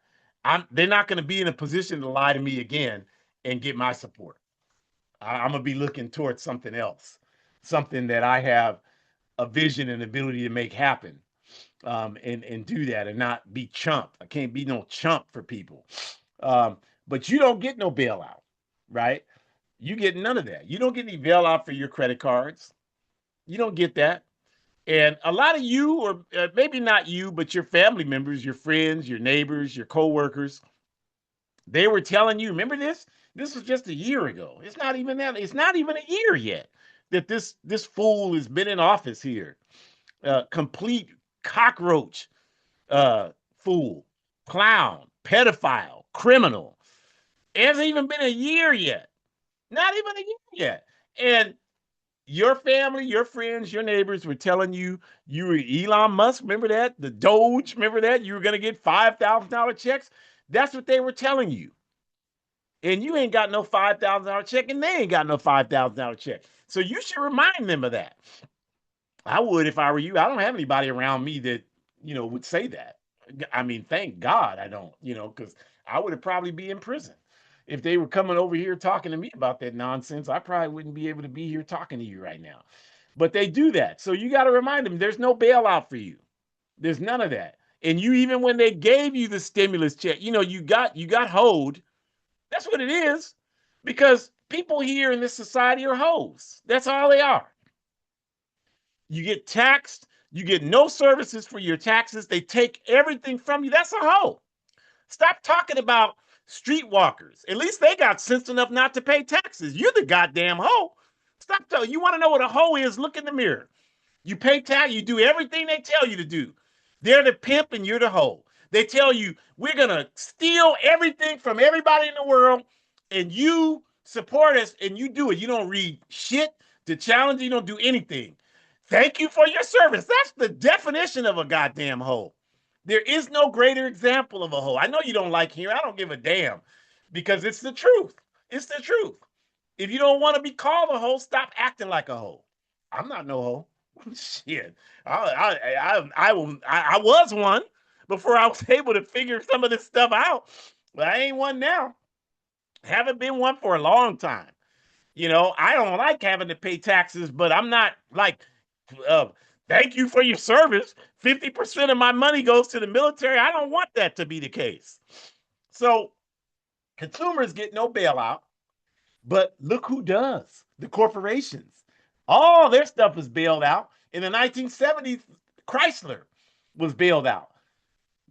They're not going to be in a position to lie to me again and get my support. I'm going to be looking towards something else, something that I have a vision and ability to make happen, and do that, and not be chump. I can't be no chump for people. But you don't get no bailout, right? You get none of that. You don't get any bailout for your credit cards. You don't get that. And a lot of you, or maybe not you, but your family members, your friends, your neighbors, your coworkers, they were telling you, remember this? This was just a year ago. It's not even that. It's not even a year yet that this fool has been in office here. Complete cockroach, fool, clown, pedophile, criminal. It hasn't even been a year yet. Not even a year yet. And your family, your friends, your neighbors were telling you were Elon Musk. Remember that? The Doge, remember that? You were going to get $5,000 checks. That's what they were telling you. And you ain't got no $5,000 check, and they ain't got no $5,000 check. So you should remind them of that. I would if I were you. I don't have anybody around me that, would say that. I mean, thank God I don't, because I would have probably be in prison. If they were coming over here talking to me about that nonsense, I probably wouldn't be able to be here talking to you right now. But they do that. So you got to remind them there's no bailout for you. There's none of that. And you, even when they gave you the stimulus check, you got hoed. That's what it is. Because people here in this society are hoes. That's all they are. You get taxed. You get no services for your taxes. They take everything from you. That's a hoe. Stop talking about streetwalkers. At least they got sense enough not to pay taxes. You're the goddamn hoe. Stop telling. You want to know what a hoe is? Look in the mirror. You pay tax. You do everything they tell you to do. They're the pimp and you're the hoe. They tell you, we're going to steal everything from everybody in the world, and you support us, and you do it. You don't read shit to challenge. You don't do anything. Thank you for your service. That's the definition of a goddamn hoe. There is no greater example of a hoe. I know you don't like hearing. I don't give a damn, because it's the truth. It's the truth. If you don't want to be called a hoe, stop acting like a hoe. I'm not no hoe. Shit. I was one before I was able to figure some of this stuff out. But I ain't one now. Haven't been one for a long time. I don't like having to pay taxes, but I'm not like, thank you for your service. 50% of my money goes to the military. I don't want that to be the case. So consumers get no bailout, but look who does. The corporations. All their stuff is bailed out. In the 1970s, Chrysler was bailed out.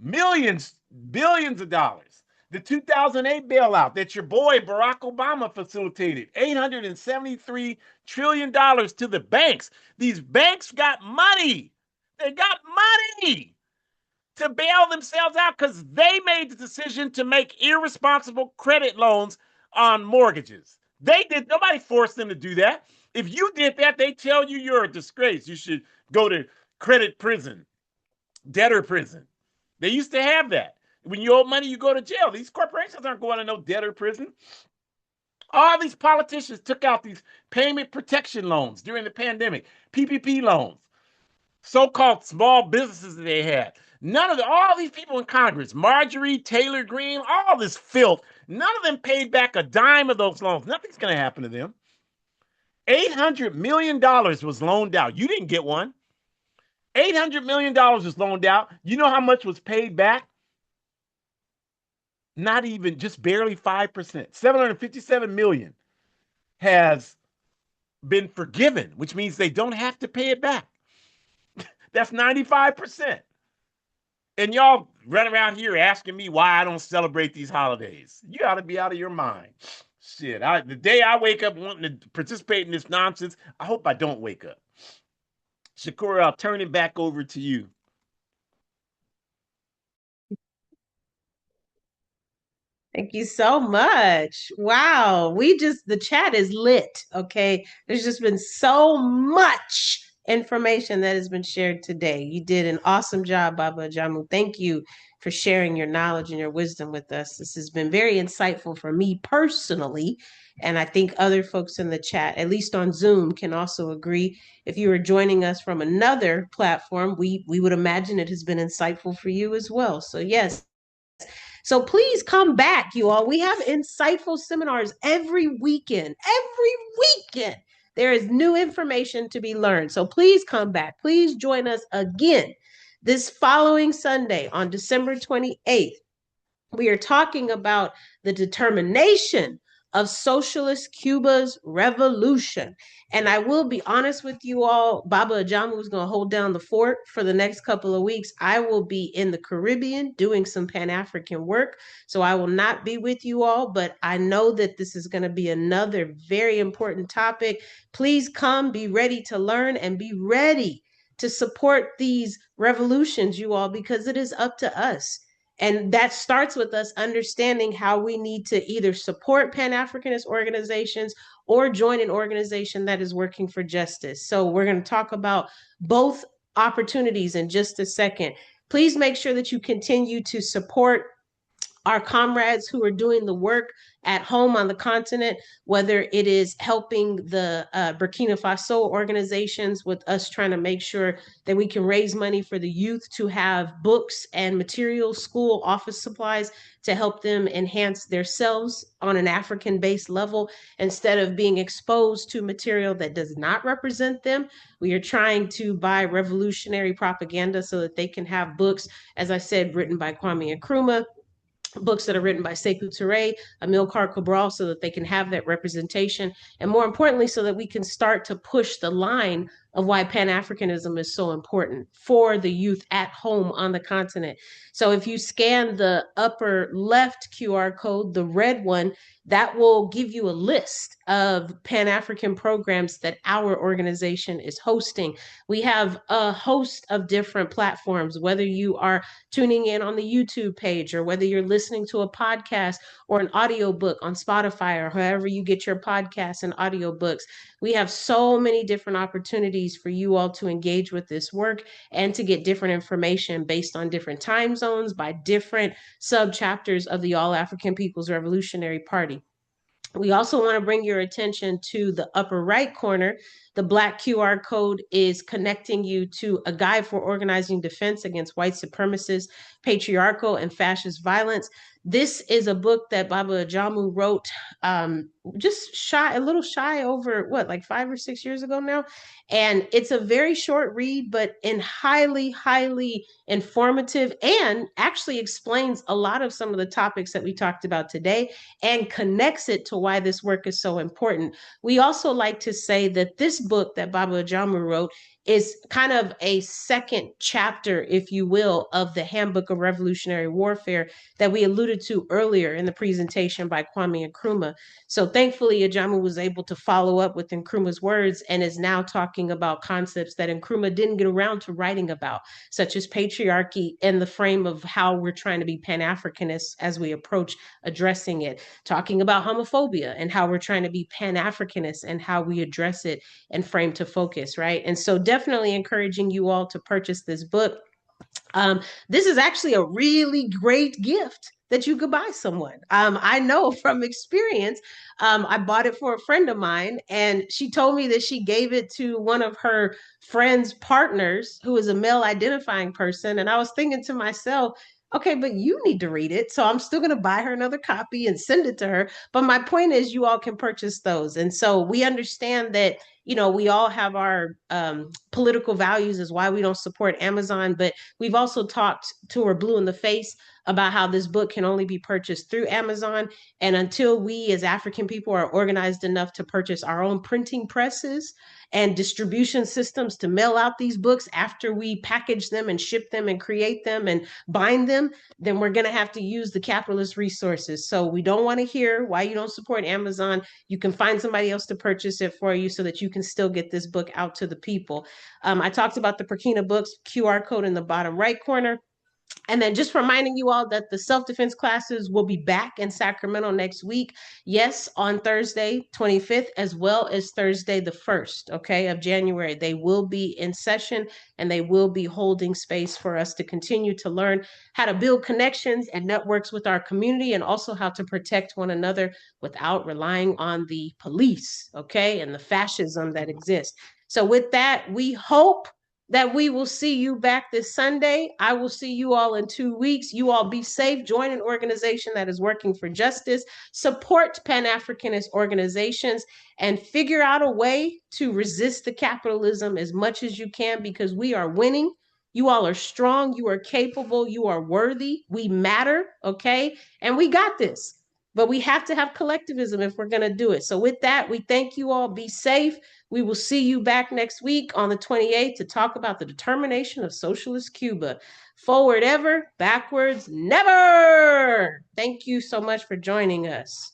Millions, billions of dollars. The 2008 bailout that your boy Barack Obama facilitated, $873 trillion to the banks. These banks got money. They got money to bail themselves out because they made the decision to make irresponsible credit loans on mortgages. They did. Nobody forced them to do that. If you did that, they tell you you're a disgrace. You should go to credit prison, debtor prison. They used to have that. When you owe money, you go to jail. These corporations aren't going to no debtor prison. All these politicians took out these payment protection loans during the pandemic, PPP loans, so-called small businesses that they had. All these people in Congress, Marjorie Taylor Greene, all this filth, none of them paid back a dime of those loans. Nothing's going to happen to them. $800 million was loaned out. You didn't get one. $800 million was loaned out. You know how much was paid back? Not even, just barely 5%. 757 million has been forgiven, which means they don't have to pay it back. That's 95%. And y'all run around here asking me why I don't celebrate these holidays. You ought to be out of your mind. Shit, the day I wake up wanting to participate in this nonsense, I hope I don't wake up. Shakura, I'll turn it back over to you. Thank you so much. Wow. The chat is lit. Okay. There's just been so much information that has been shared today. You did an awesome job, Baba Jamu. Thank you for sharing your knowledge and your wisdom with us. This has been very insightful for me personally. And I think other folks in the chat, at least on Zoom, can also agree. If you are joining us from another platform, we would imagine it has been insightful for you as well. So, yes. So please come back, you all. We have insightful seminars every weekend. Every weekend, there is new information to be learned. So please come back. Please join us again this following Sunday on December 28th. We are talking about the determination of socialist Cuba's revolution. And I will be honest with you all, Baba Ajamu is going to hold down the fort for the next couple of weeks. I will be in the Caribbean doing some Pan-African work, so I will not be with you all, but I know that this is going to be another very important topic. Please come, be ready to learn, and be ready to support these revolutions, you all, because it is up to us. And that starts with us understanding how we need to either support Pan-Africanist organizations or join an organization that is working for justice. So we're going to talk about both opportunities in just a second. Please make sure that you continue to support our comrades who are doing the work at home on the continent, whether it is helping the Burkina Faso organizations with us trying to make sure that we can raise money for the youth to have books and materials, school, office supplies to help them enhance themselves on an African-based level instead of being exposed to material that does not represent them. We are trying to buy revolutionary propaganda so that they can have books, as I said, written by Kwame Nkrumah, books that are written by Sekou Touré, Amilcar Cabral, so that they can have that representation. And more importantly, so that we can start to push the line of why Pan-Africanism is so important for the youth at home on the continent. So if you scan the upper left QR code, the red one, that will give you a list of Pan-African programs that our organization is hosting. We have a host of different platforms, whether you are tuning in on the YouTube page or whether you're listening to a podcast or an audiobook on Spotify or however you get your podcasts and audiobooks. We have so many different opportunities for you all to engage with this work and to get different information based on different time zones by different sub-chapters of the All African People's Revolutionary Party. We also want to bring your attention to the upper right corner. The black QR code is connecting you to a guide for organizing defense against white supremacist, patriarchal, and fascist violence. This is a book that Baba Ajamu wrote just a little shy over, like 5 or 6 years ago now. And it's a very short read, but highly, highly informative, and actually explains a lot of some of the topics that we talked about today and connects it to why this work is so important. We also like to say that this book that Baba Ajamu wrote is kind of a second chapter, if you will, of the Handbook of Revolutionary Warfare that we alluded to earlier in the presentation by Kwame Nkrumah. So thankfully, Ajamu was able to follow up with Nkrumah's words and is now talking about concepts that Nkrumah didn't get around to writing about, such as patriarchy in the frame of how we're trying to be Pan-Africanists as we approach addressing it, talking about homophobia and how we're trying to be Pan-Africanists and how we address it and frame to focus, right? And so definitely encouraging you all to purchase this book. This is actually a really great gift that you could buy someone. I know from experience, I bought it for a friend of mine, and she told me that she gave it to one of her friend's partners who is a male identifying person. And I was thinking to myself, Okay, but you need to read it. So I'm still going to buy her another copy and send it to her. But my point is, you all can purchase those. And so we understand that, you know, we all have our political values, is why we don't support Amazon. But we've also talked to her blue in the face about how this book can only be purchased through Amazon. And until we as African people are organized enough to purchase our own printing presses and distribution systems to mail out these books after we package them and ship them and create them and bind them, then we're going to have to use the capitalist resources. So we don't want to hear why you don't support Amazon. You can find somebody else to purchase it for you so that you can still get this book out to the people. I talked about the Perkina Books QR code in the bottom right corner. And then just reminding you all that the self-defense classes will be back in Sacramento next week. Yes, on Thursday, 25th, as well as Thursday, the 1st, okay, of January. They will be in session and they will be holding space for us to continue to learn how to build connections and networks with our community, and also how to protect one another without relying on the police, okay, and the fascism that exists. So with that, we hope that we will see you back this Sunday. I will see you all in 2 weeks. You all be safe. Join an organization that is working for justice. Support Pan-Africanist organizations and figure out a way to resist the capitalism as much as you can, because we are winning. You all are strong. You are capable. You are worthy. We matter, okay? And we got this. But we have to have collectivism if we're going to do it. So with that, we thank you all. Be safe. We will see you back next week on the 28th to talk about the determination of socialist Cuba. Forward ever, backwards never. Thank you so much for joining us.